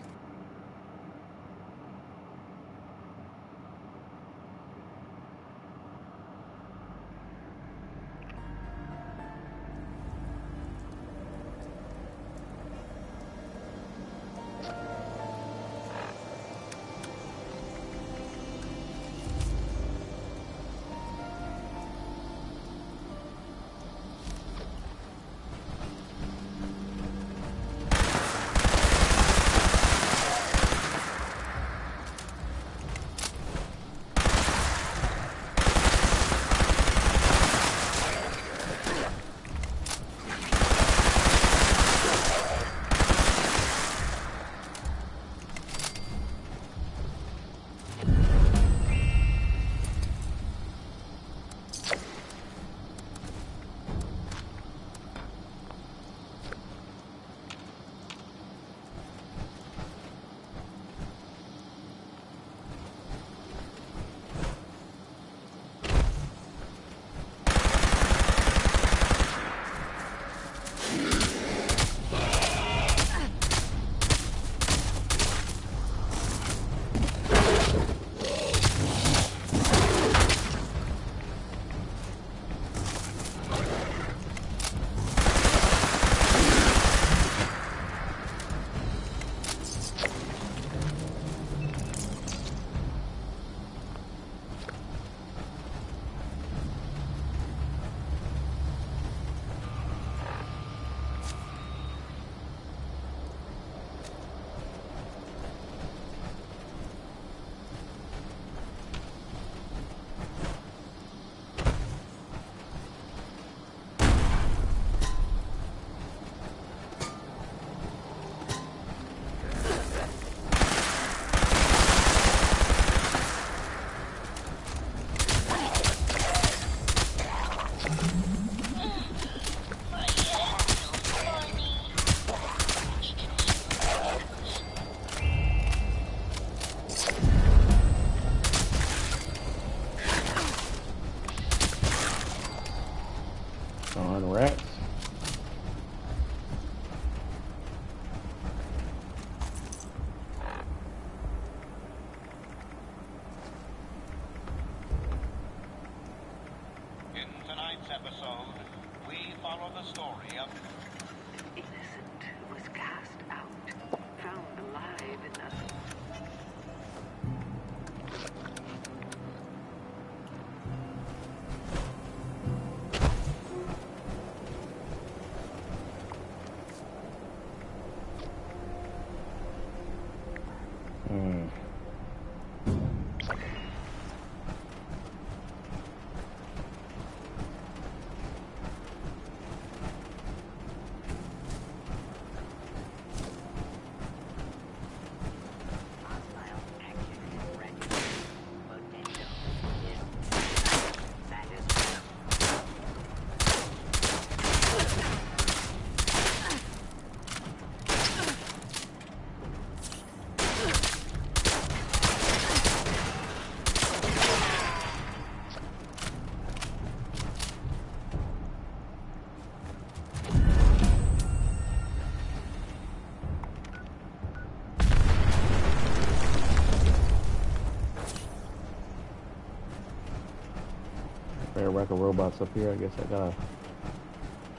rack of robots up here. I guess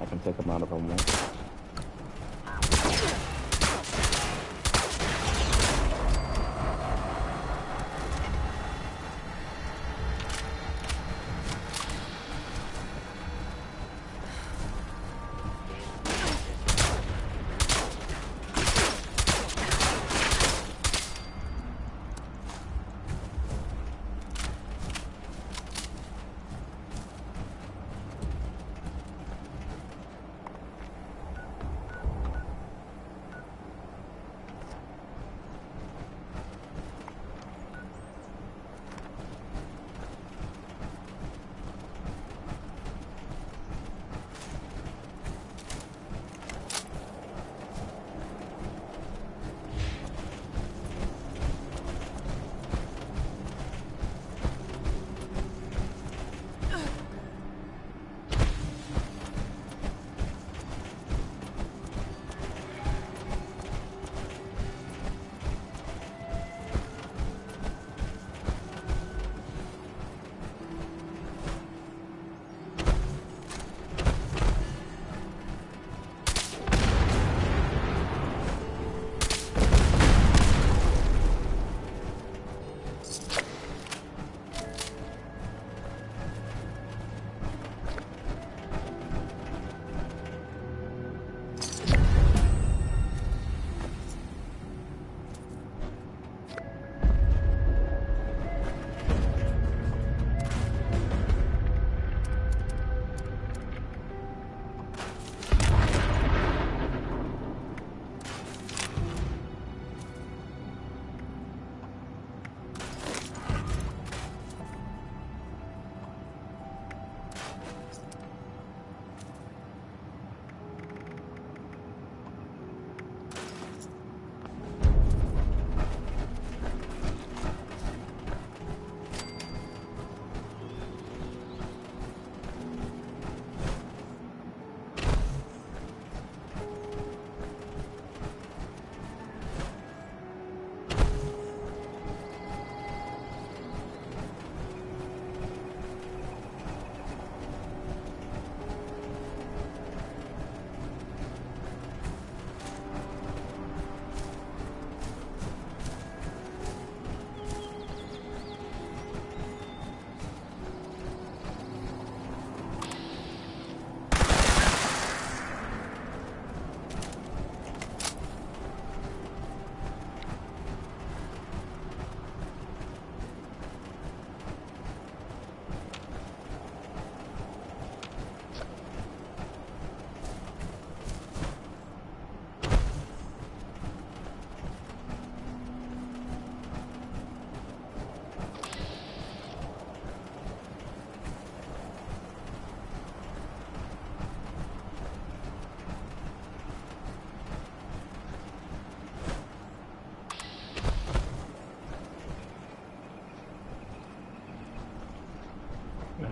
I can take them out if I want.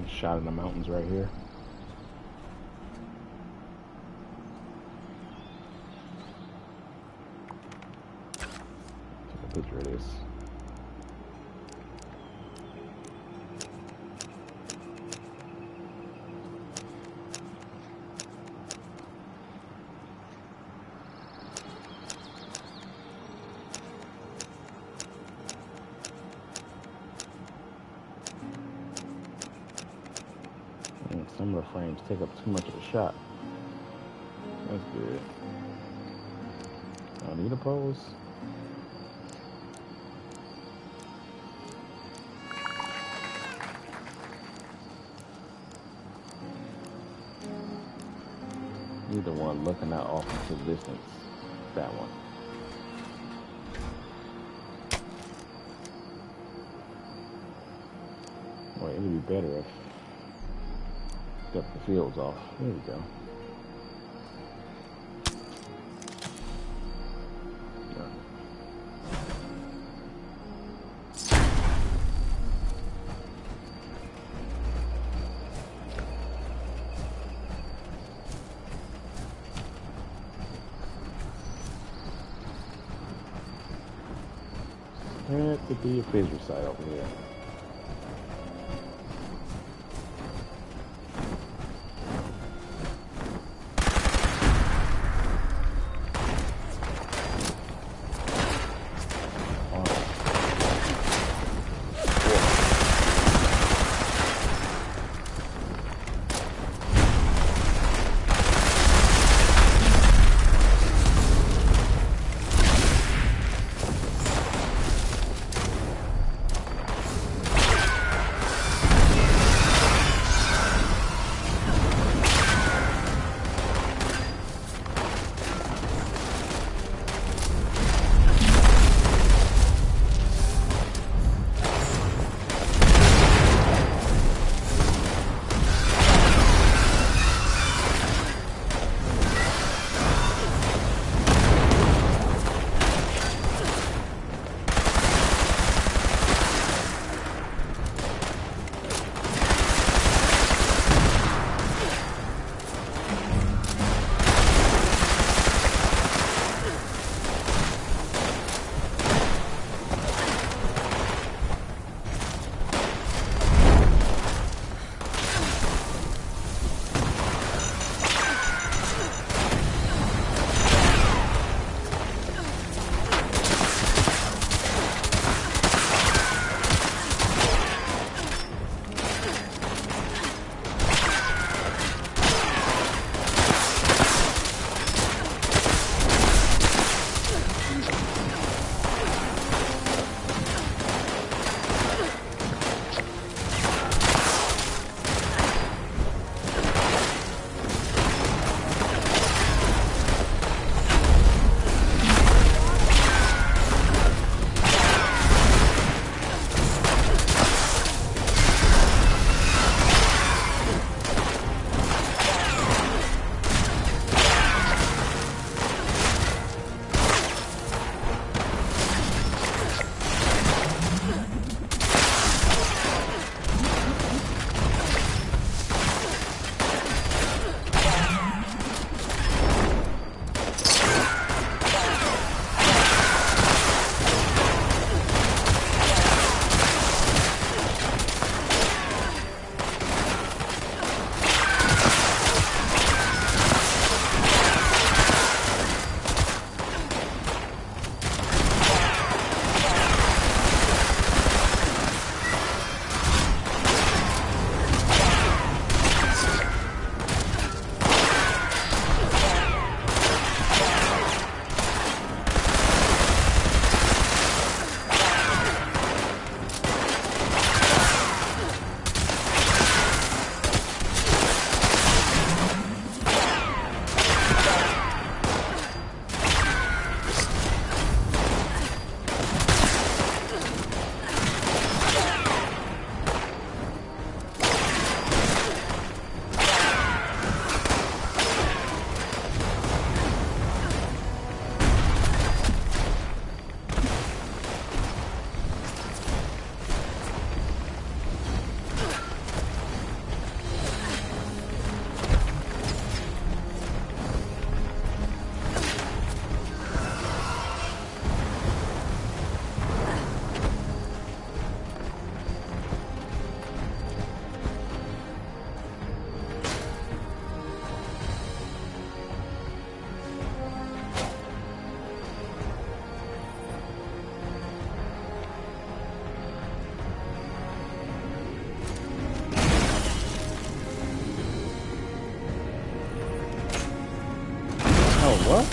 Shot in the mountains right here. Take a picture of this. Some of the frames take up too much of a shot. That's good. I don't need a pose. Need the one looking out off into the distance. That one. Well, it'd be better if the field's off. There we go. There could be a fissure site over here. what?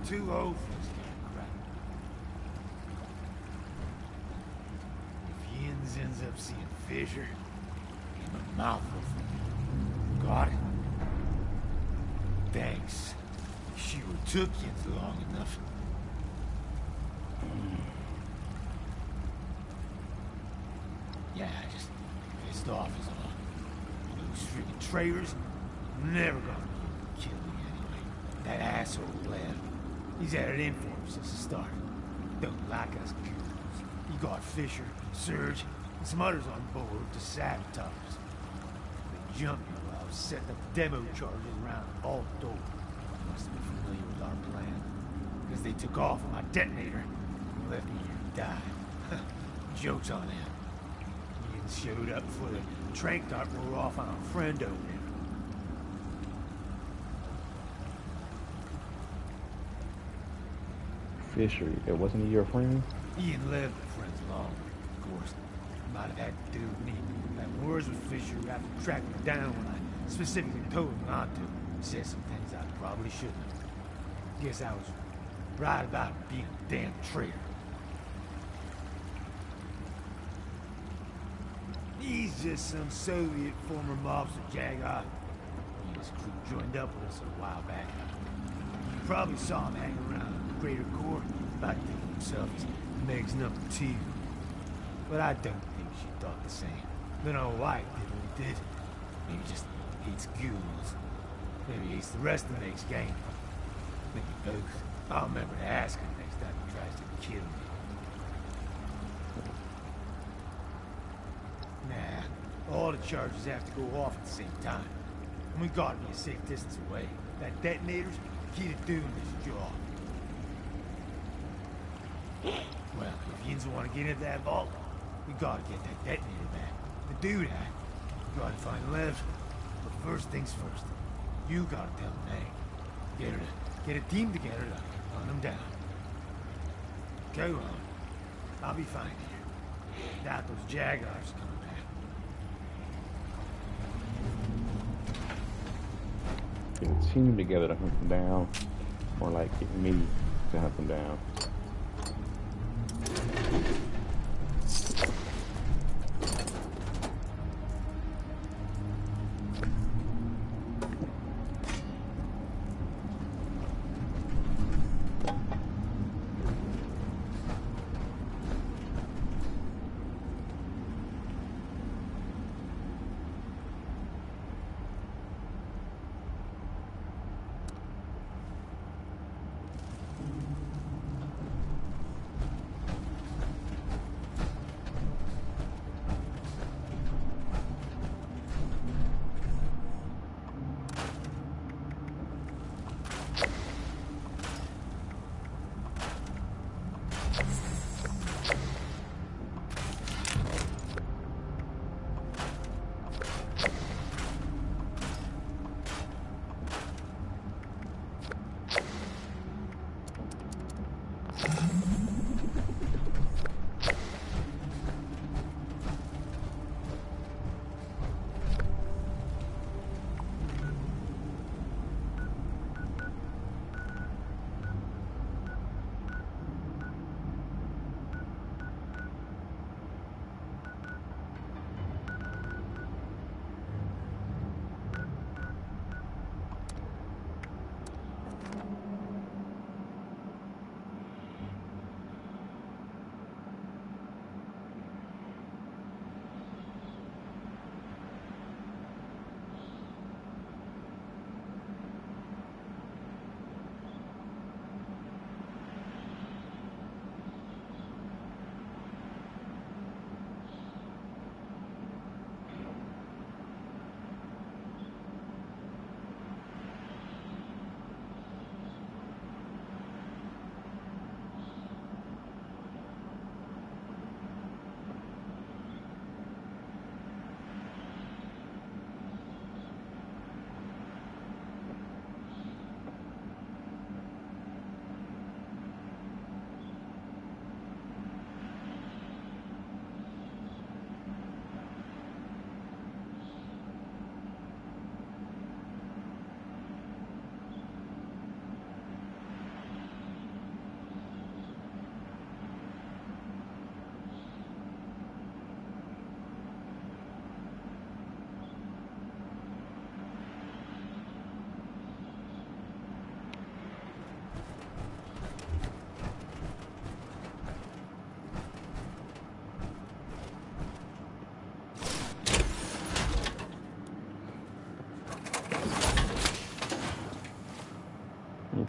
Too old for this damn crap. If Yins ends up seeing Fisher, give him a mouthful from you. Got it? Thanks. She would took Yins long enough. Yeah, just pissed off is all. Those freaking traitors, never gonna kill me anyway. That asshole left. He's had it in for him since the start. Don't like us girls. He got Fisher, Surge, and some others on board to sabotage us. They jumped me while I was setting up demo charges around the vault door. Must have been familiar with our plan. Because they took off with my detonator and left me here to die. Joke's on them. Ian showed up before the trank dart wore off on our friend over there. Fisher, it wasn't he your friend? Ian left the friends alone. Of course, it might have had to do with me. Had words with Fisher after tracking me down when I specifically told him not to. He said some things I probably shouldn't have. Guess I was right about being a damn traitor. He's just some Soviet former mobster Jagoff. He and his crew joined up with us a while back. You probably saw him hanging around the Greater Core, about thinking himself as Meg's number 2. But I don't think she thought the same. Then old White did what he did. Maybe just hates ghouls. Maybe hates the rest of Meg's gang. Maybe both. I'll remember to ask him next time he tries to kill me. Nah, all the charges have to go off at the same time. And we gotta be a safe distance away. That detonator's the key to doing this job. Well, if Yinza want to get into that vault, we gotta get that detonator back. To do that, we gotta find Lev. But first things first, you gotta tell Meg. Get her to get a team together to hunt him down. Go on. I'll be fine here. Doubt those Jaguars coming back. Get a team together to hunt them down. More like get me to hunt them down.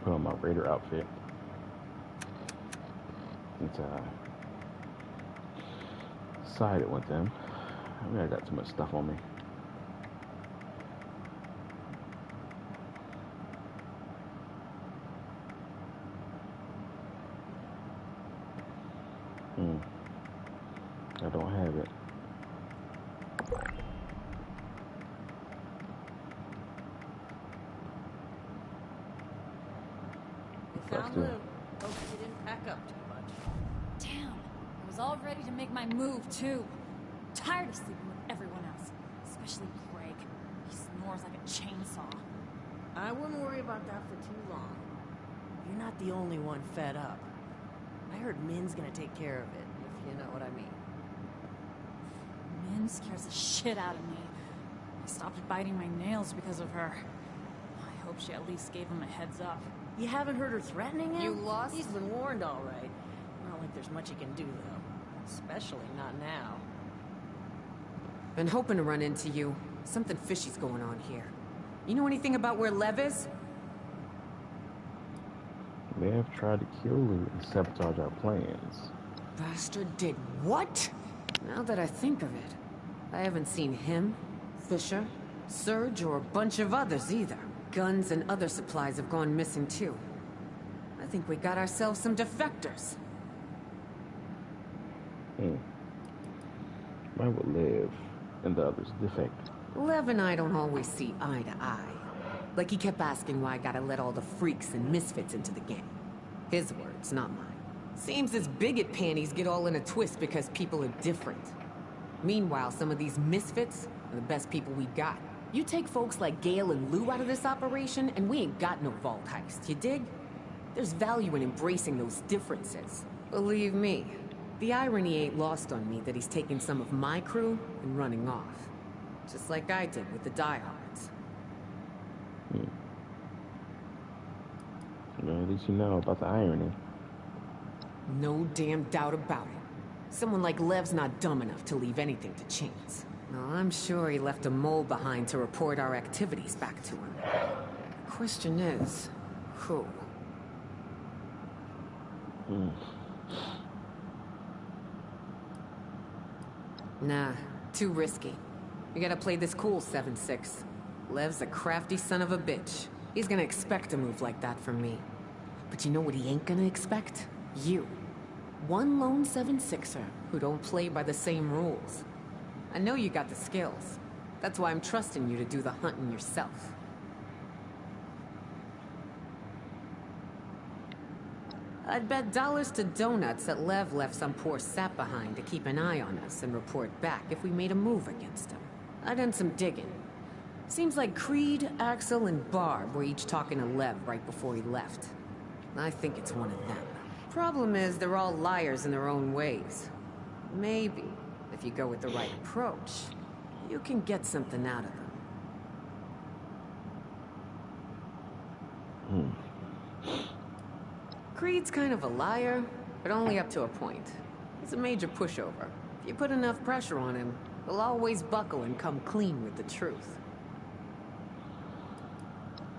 Put on my Raider outfit. It's sided with them. I mean, I got too much stuff on me. I don't have it. We found Lou. Hope you didn't pack up too much. Damn, I was all ready to make my move, too. Tired of sleeping with everyone else, especially Greg. He snores like a chainsaw. I wouldn't worry about that for too long. You're not the only one fed up. I heard Min's gonna take care of it, if you know what I mean. Min scares the shit out of me. I stopped biting my nails because of her. I hope she at least gave him a heads up. You haven't heard her threatening him? You lost? He's been warned all right. Not like there's much he can do, though. Especially not now. Been hoping to run into you. Something fishy's going on here. You know anything about where Lev is? They have tried to kill Lou and sabotage our plans. Bastard did what? Now that I think of it, I haven't seen him, Fisher, Surge, or a bunch of others either. Guns and other supplies have gone missing too. I think we got ourselves some defectors. Why would Lev and the others defect? Lev and I don't always see eye to eye. Like he kept asking why I gotta let all the freaks and misfits into the gang. His words, not mine. Seems his bigot panties get all in a twist because people are different. Meanwhile, some of these misfits are the best people we got. You take folks like Gale and Lou out of this operation, and we ain't got no vault heist, you dig? There's value in embracing those differences. Believe me, the irony ain't lost on me that he's taking some of my crew and running off. Just like I did with the diehards. Well, at least you know about the irony. No damn doubt about it. Someone like Lev's not dumb enough to leave anything to chance. No, I'm sure he left a mole behind to report our activities back to him. The question is, who? Nah, too risky. We gotta play this cool, 7-6. Lev's a crafty son of a bitch. He's gonna expect a move like that from me. But you know what he ain't gonna expect? You. One lone 7-6er who don't play by the same rules. I know you got the skills. That's why I'm trusting you to do the hunting yourself. I'd bet dollars to donuts that Lev left some poor sap behind to keep an eye on us and report back if we made a move against him. I done some digging. Seems like Creed, Axel, and Barb were each talking to Lev right before he left. I think it's one of them. Problem is, they're all liars in their own ways. Maybe, if you go with the right approach, you can get something out of them. Creed's kind of a liar, but only up to a point. He's a major pushover. If you put enough pressure on him, he'll always buckle and come clean with the truth.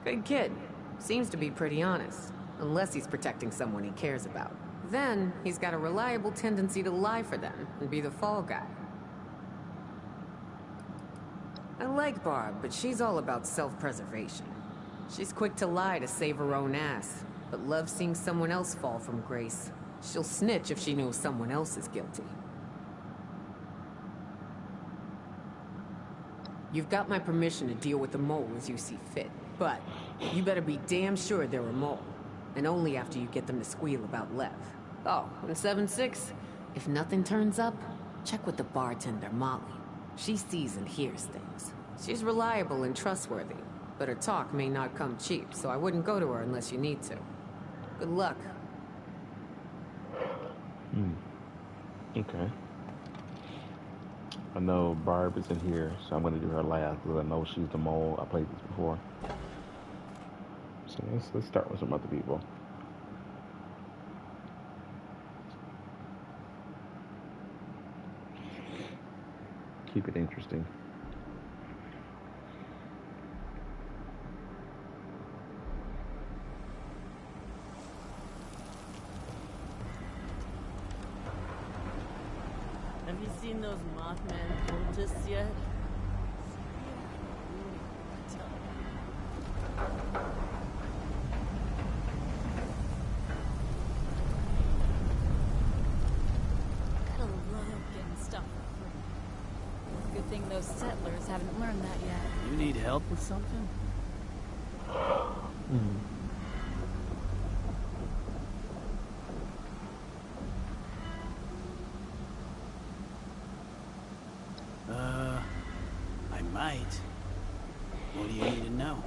Good kid. Seems to be pretty honest. Unless he's protecting someone he cares about. Then, he's got a reliable tendency to lie for them and be the fall guy. I like Barb, but she's all about self-preservation. She's quick to lie to save her own ass, but loves seeing someone else fall from grace. She'll snitch if she knows someone else is guilty. You've got my permission to deal with the mole as you see fit, but you better be damn sure they're a mole. And only after you get them to squeal about Lev. Oh, and 7-6, if nothing turns up, check with the bartender, Molly. She sees and hears things. She's reliable and trustworthy, but her talk may not come cheap, so I wouldn't go to her unless you need to. Good luck. Okay. I know Barb is in here, so I'm gonna do her last because I know she's the mole. I played this before. So let's start with some other people. Keep it interesting. Have you seen those Mothman cultists yet? done that yet. You need help with something? I might. What do you need to know?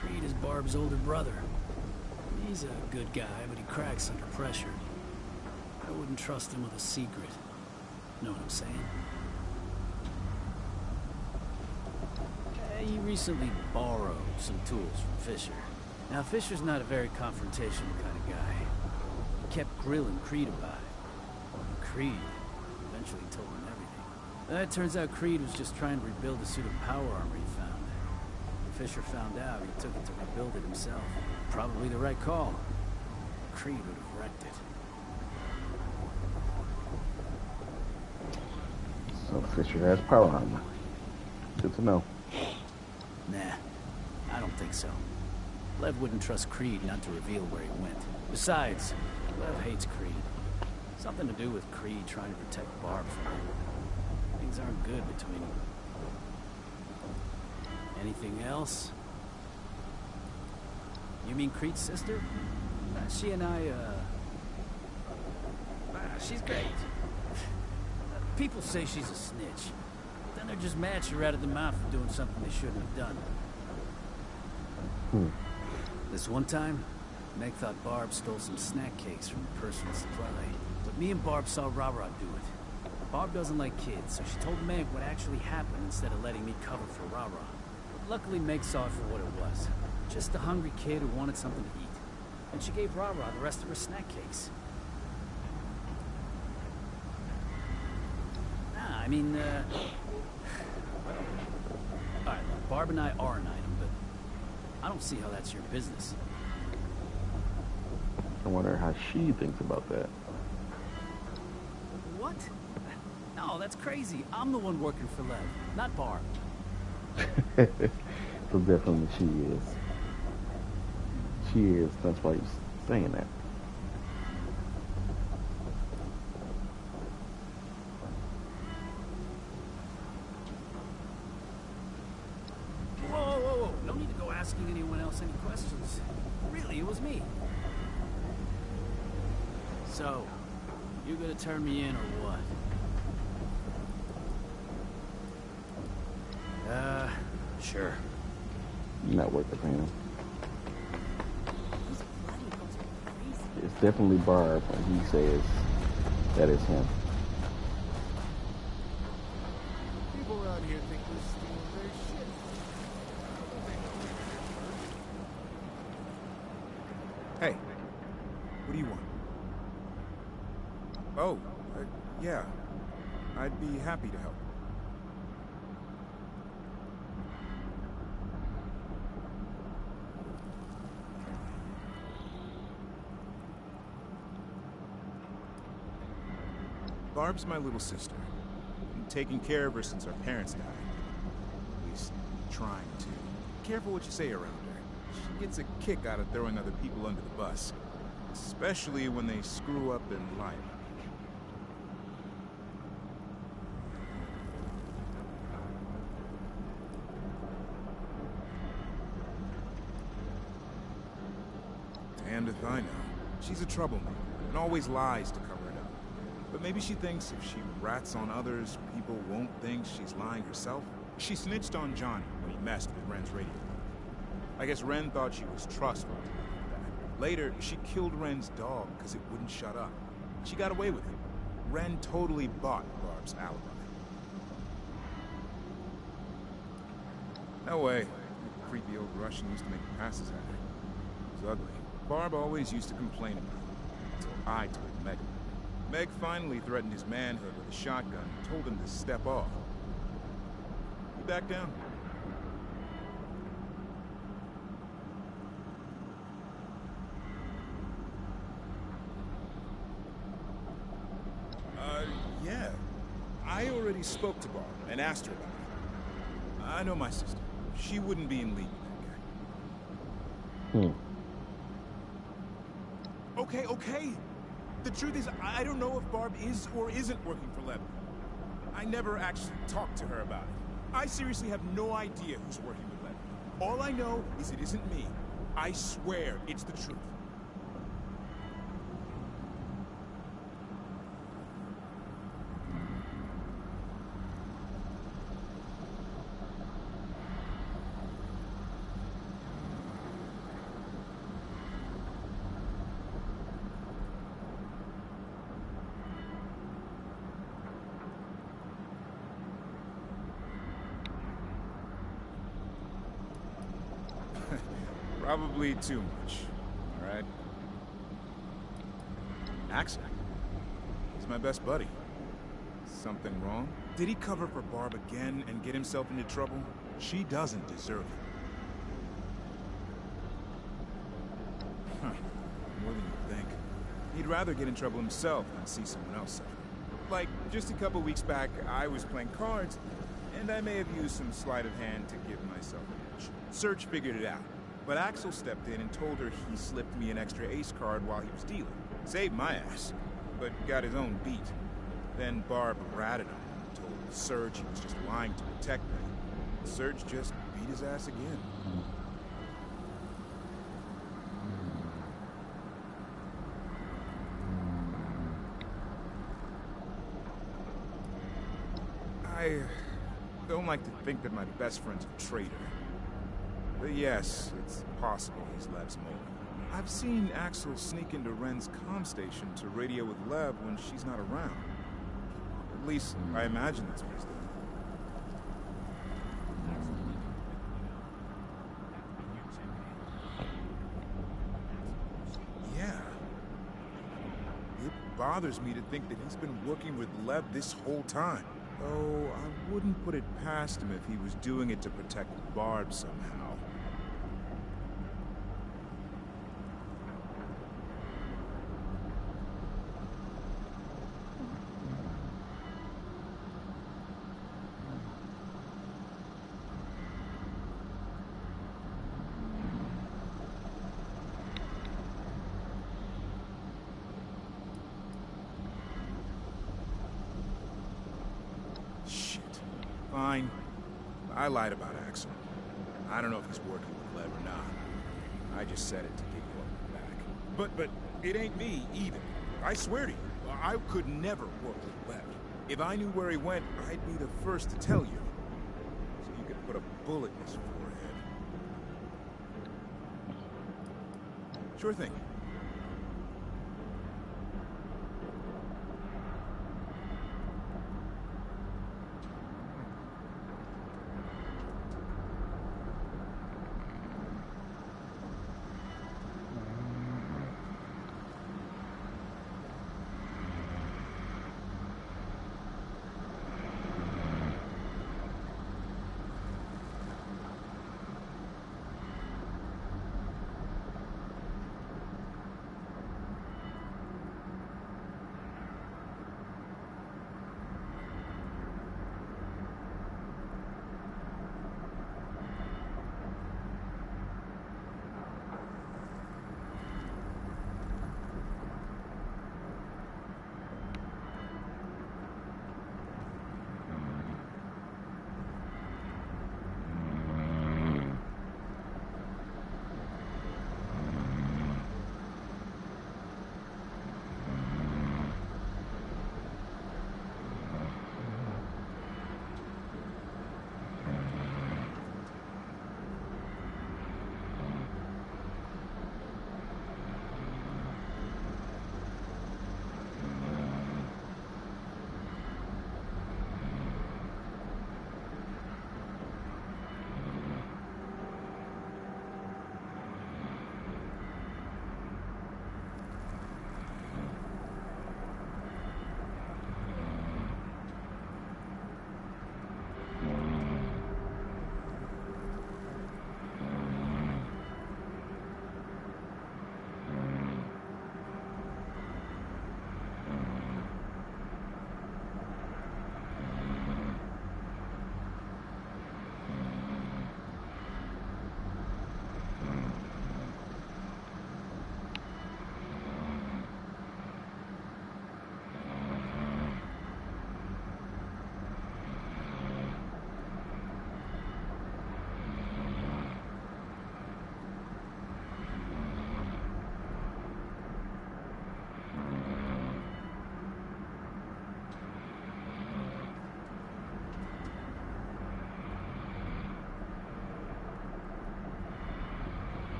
Creed is Barb's older brother. He's a good guy, but he cracks under pressure. I wouldn't trust him with a secret. Know what I'm saying? He recently borrowed some tools from Fisher. Now, Fisher's not a very confrontational kind of guy. He kept grilling Creed about it. And Creed eventually told him everything. It turns out Creed was just trying to rebuild a suit of power armor he found. When Fisher found out, he took it to rebuild it himself. Probably the right call. Creed would have wrecked it. So Fisher has power armor. Good to know. Nah, I don't think so. Lev wouldn't trust Creed not to reveal where he went. Besides, Lev hates Creed. Something to do with Creed trying to protect Barb from him. Things aren't good between them. Anything else? You mean Creed's sister? She and I, she's great. People say she's a snitch. Then they're just mad she ratted them out for doing something they shouldn't have done. This one time, Meg thought Barb stole some snack cakes from a personal supply. But me and Barb saw Ra-Ra do it. Barb doesn't like kids, so she told Meg what actually happened instead of letting me cover for Ra-Ra. Luckily, Meg saw it for what it was. Just a hungry kid who wanted something to eat. And she gave Ra-Ra the rest of her snack cakes. Nah, I mean, Alright, Barb and I are an item, but I don't see how that's your business. I wonder how she thinks about that. What? No, that's crazy. I'm the one working for Lev, not Barb. So definitely she is. She is. That's why he's saying that. Whoa. No need to go asking anyone else any questions. Really, it was me. So, you gonna turn me in or what? Sure. Not worth it for him. It's definitely Barb when he says that is him. People around here think we're stealing their shit. Hey, what do you want? Oh, yeah. I'd be happy to help. Barb's my little sister. Been taking care of her since our parents died. At least, trying to. Careful what you say around her. She gets a kick out of throwing other people under the bus. Especially when they screw up in life. Damned if I know. She's a troublemaker, and always lies to cover it up. But maybe she thinks if she rats on others, people won't think she's lying herself. She snitched on Johnny when he messed with Ren's radio. I guess Ren thought she was trustworthy. Later, she killed Ren's dog because it wouldn't shut up. She got away with it. Ren totally bought Barb's alibi. No way. That creepy old Russian used to make passes at her. It was ugly. Barb always used to complain about it, until I told Meg. Meg finally threatened his manhood with a shotgun and told him to step off. He backed down. Yeah. I already spoke to Barb and asked her about it. I know my sister. She wouldn't be in league with that guy. Okay. The truth is, I don't know if Barb is or isn't working for Lev. I never actually talked to her about it. I seriously have no idea who's working with Lev. All I know is it isn't me. I swear it's the truth. Probably too much, all right? Axel. He's my best buddy. Something wrong? Did he cover for Barb again and get himself into trouble? She doesn't deserve it. Huh. More than you think. He'd rather get in trouble himself than see someone else suffer. Like, just a couple weeks back, I was playing cards, and I may have used some sleight of hand to give myself an edge. Serge figured it out. But Axel stepped in and told her he slipped me an extra ace card while he was dealing. Saved my ass, but got his own beat. Then Barb ratted him and told Serge he was just lying to protect me. Serge just beat his ass again. I don't like to think that my best friend's a traitor. But yes, it's possible he's Lev's motive. I've seen Axel sneak into Ren's comm station to radio with Lev when she's not around. At least, I imagine that's what he's doing. Yeah. It bothers me to think that he's been working with Lev this whole time. Though I wouldn't put it past him if he was doing it to protect Barb somehow. Fine. I lied about Axel. I don't know if he's working with Lev or not. I just said it to get you off the back. But it ain't me either. I swear to you, I could never work with Lev. If I knew where he went, I'd be the first to tell you. So you could put a bullet in his forehead. Sure thing.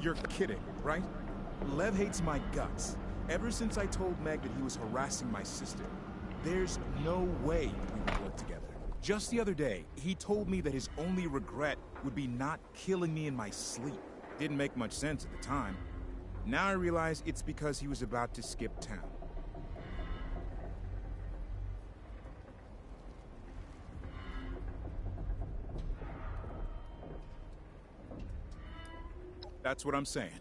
You're kidding, right? Lev hates my guts. Ever since I told Meg that he was harassing my sister, there's no way we would work together. Just the other day, he told me that his only regret would be not killing me in my sleep. Didn't make much sense at the time. Now I realize it's because he was about to skip town. That's what I'm saying.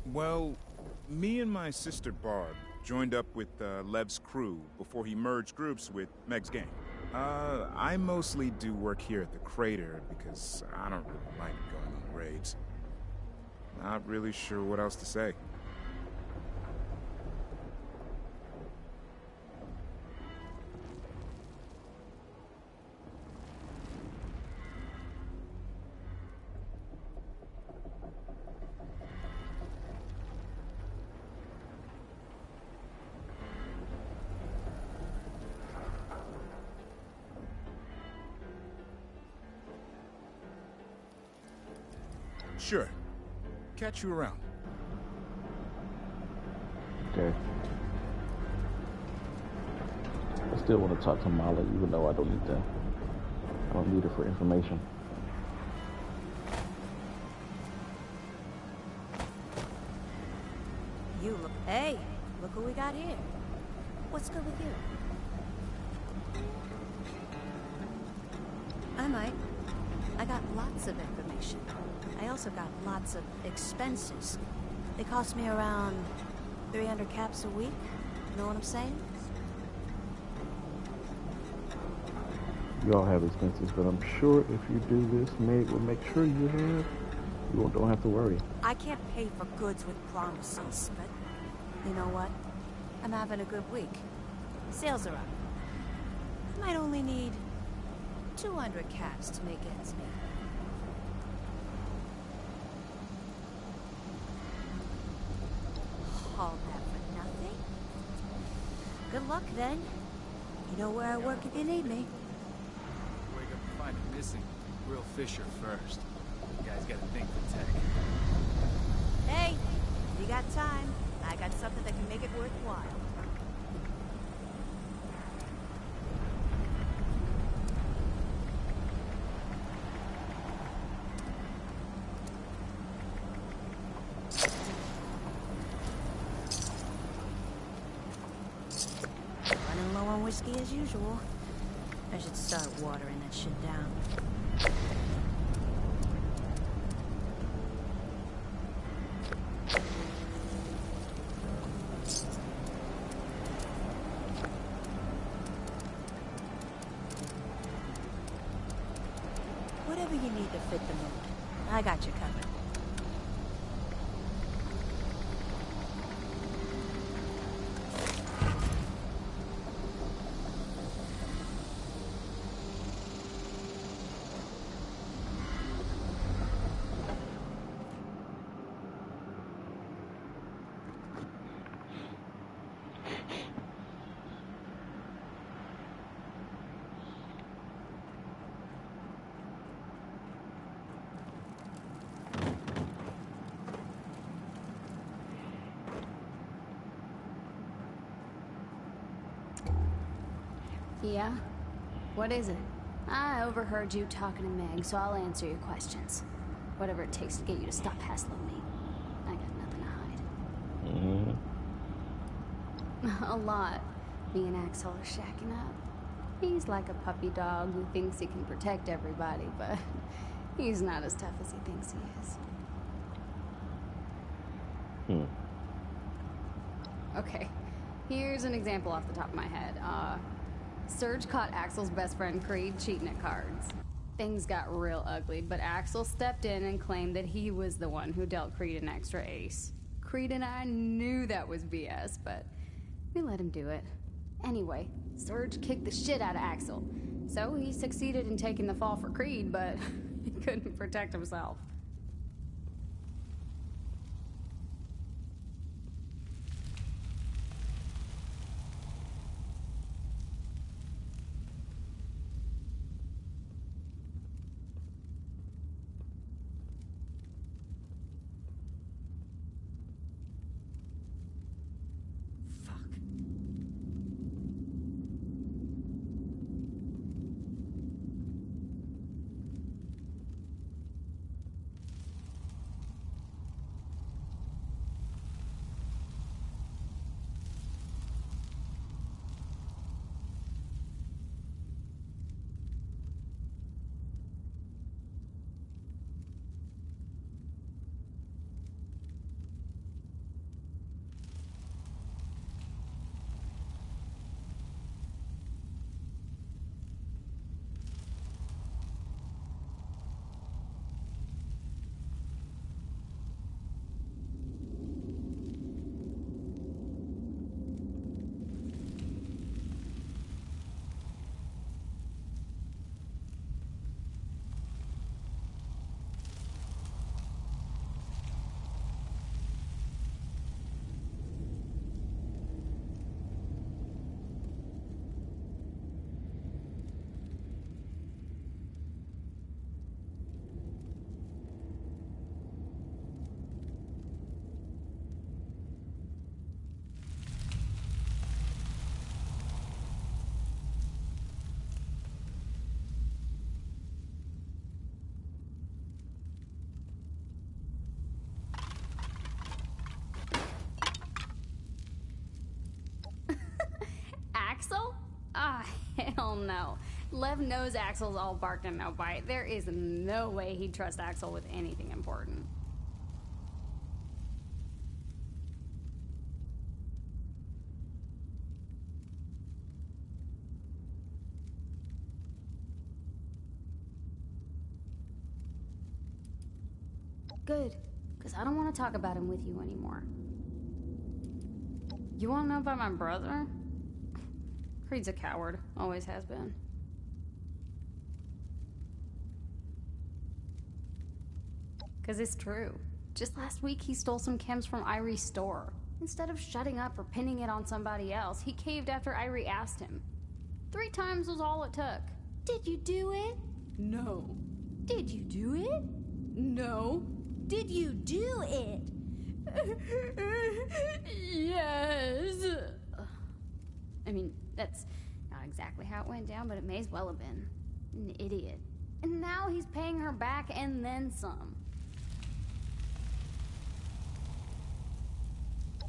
Well, me and my sister Barb joined up with Lev's crew before he merged groups with Meg's gang. I mostly do work here at the crater because I don't really like going on raids. Not really sure what else to say. Sure. Catch you around. Okay. I still want to talk to Molly, even though I don't need her for information. You look. Hey, look what we got here. What's good with you? I might. I got lots of information. I also got lots of expenses. They cost me around 300 caps a week. Know what I'm saying? You all have expenses, but I'm sure if you do this, Meg will make sure you don't have to worry. I can't pay for goods with promises, but you know what? I'm having a good week. Sales are up. I might only need 200 caps to make ends meet. All that for nothing? Good luck, then. You know where I work if you need me. Wake up and find a missing Will Fisher first. You guys got to think for tech. Hey, if you got time, I got something that can make it worthwhile. Running low on whiskey as usual. I should start watering that shit down. Whatever you need to fit the mood. I got you covered. Yeah? What is it? I overheard you talking to Meg, so I'll answer your questions. Whatever it takes to get you to stop hassling me. I got nothing to hide. A lot. Me and Axel are shacking up. He's like a puppy dog who thinks he can protect everybody, but he's not as tough as he thinks he is. Okay, here's an example off the top of my head. Serge caught Axel's best friend Creed cheating at cards. Things got real ugly, but Axel stepped in and claimed that he was the one who dealt Creed an extra ace. Creed and I knew that was BS, but we let him do it. Anyway, Serge kicked the shit out of Axel. So he succeeded in taking the fall for Creed, but he couldn't protect himself. Hell no. Lev knows Axel's all bark and no bite. There is no way he'd trust Axel with anything important. Good, because I don't want to talk about him with you anymore. You want to know about my brother? Creed's a coward. Always has been. Because it's true. Just last week, he stole some chems from Irie's store. Instead of shutting up or pinning it on somebody else, he caved after Irie asked him. 3 times was all it took. Did you do it? No. Did you do it? No. Did you do it? Yes. I mean, that's not exactly how it went down, but it may as well have been. An idiot. And now he's paying her back and then some.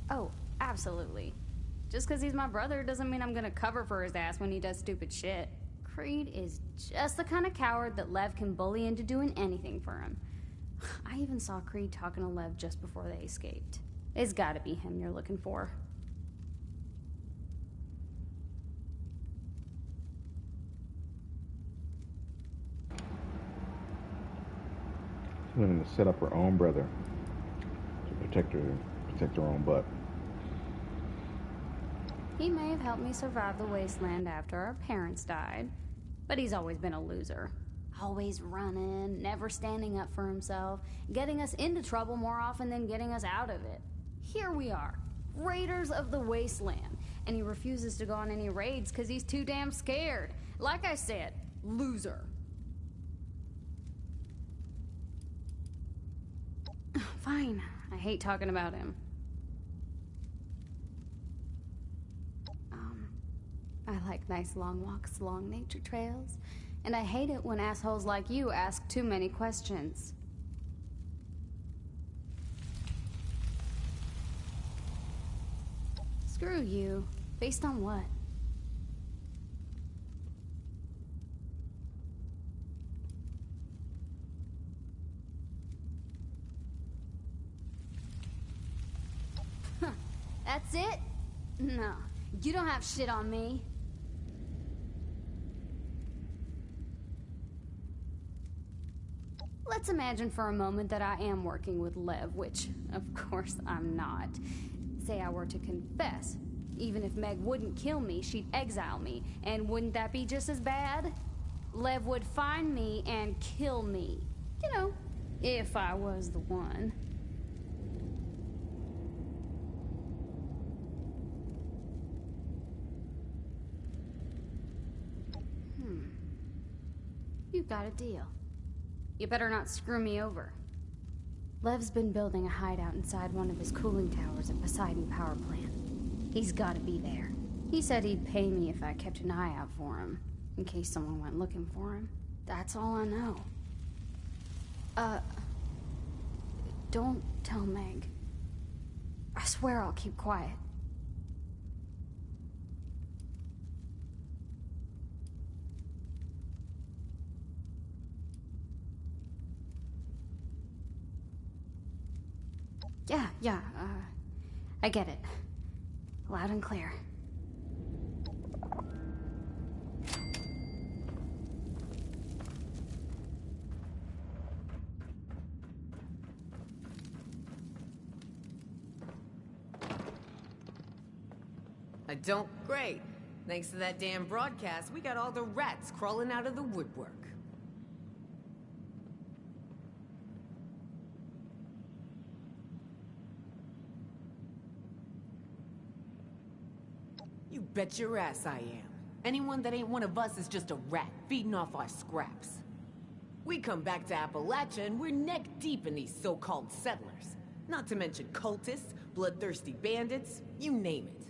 Oh, absolutely. Just because he's my brother doesn't mean I'm gonna cover for his ass when he does stupid shit. Creed is just the kind of coward that Lev can bully into doing anything for him. I even saw Creed talking to Lev just before they escaped. It's gotta be him you're looking for. She's willing to set up her own brother to protect her own butt. He may have helped me survive the wasteland after our parents died, but he's always been a loser. Always running, never standing up for himself, getting us into trouble more often than getting us out of it. Here we are, raiders of the wasteland, and he refuses to go on any raids because he's too damn scared. Like I said, loser. Fine, I hate talking about him. I like nice long walks along nature trails, and I hate it when assholes like you ask too many questions. Screw you. Based on what? That's it? No, you don't have shit on me. Let's imagine for a moment that I am working with Lev, which, of course, I'm not. Say I were to confess. Even if Meg wouldn't kill me, she'd exile me. And wouldn't that be just as bad? Lev would find me and kill me. You know, if I was the one. You've got a deal. You better not screw me over. Lev's been building a hideout inside one of his cooling towers at Poseidon Power Plant. He's gotta be there. He said he'd pay me if I kept an eye out for him, in case someone went looking for him. That's all I know. Don't tell Meg. I swear I'll keep quiet. Yeah, I get it. Loud and clear. I don't? Great. Thanks to that damn broadcast, we got all the rats crawling out of the woodwork. You bet your ass I am. Anyone that ain't one of us is just a rat, feeding off our scraps. We come back to Appalachia and we're neck deep in these so-called settlers. Not to mention cultists, bloodthirsty bandits, you name it.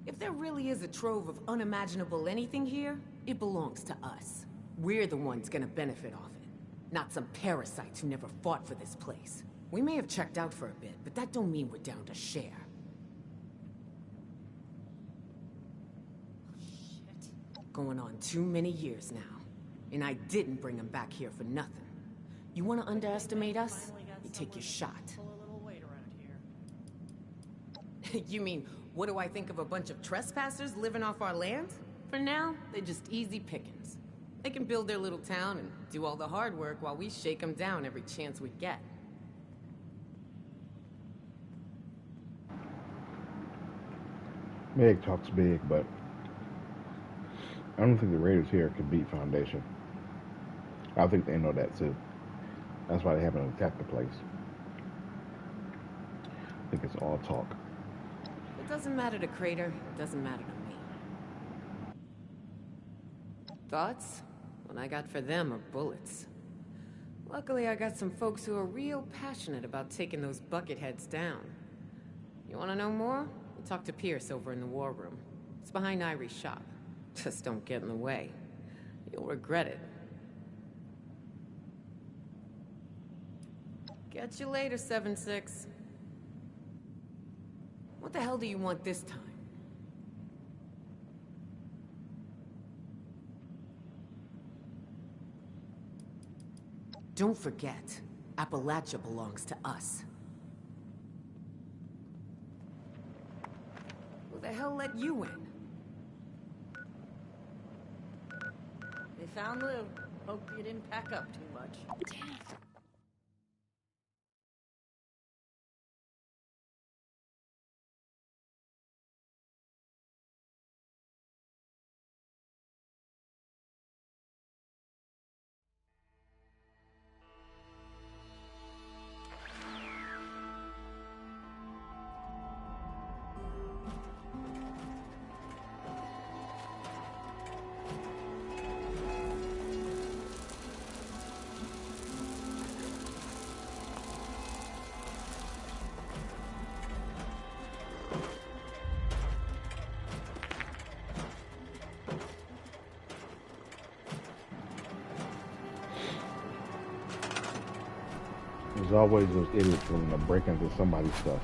If there really is a trove of unimaginable anything here, it belongs to us. We're the ones gonna benefit off it, not some parasites who never fought for this place. We may have checked out for a bit, but that don't mean we're down to share. Going on too many years now. And I didn't bring him back here for nothing. You want to underestimate us? You take your shot. You mean, what do I think of a bunch of trespassers living off our land? For now, they're just easy pickings. They can build their little town and do all the hard work while we shake them down every chance we get. Meg talks big, but I don't think the Raiders here can beat Foundation. I think they know that too. That's why they haven't attacked the place. I think it's all talk. It doesn't matter to Crater, it doesn't matter to me. Thoughts? What I got for them are bullets. Luckily, I got some folks who are real passionate about taking those bucketheads down. You want to know more? Talk to Pierce over in the war room. It's behind Irie's shop. Just don't get in the way. You'll regret it. Catch you later, 7-6. What the hell do you want this time? Don't forget, Appalachia belongs to us. Who the hell let you in? They found Lou. Hope you didn't pack up too much. Damn. There's always those idiots willing to break into somebody's stuff.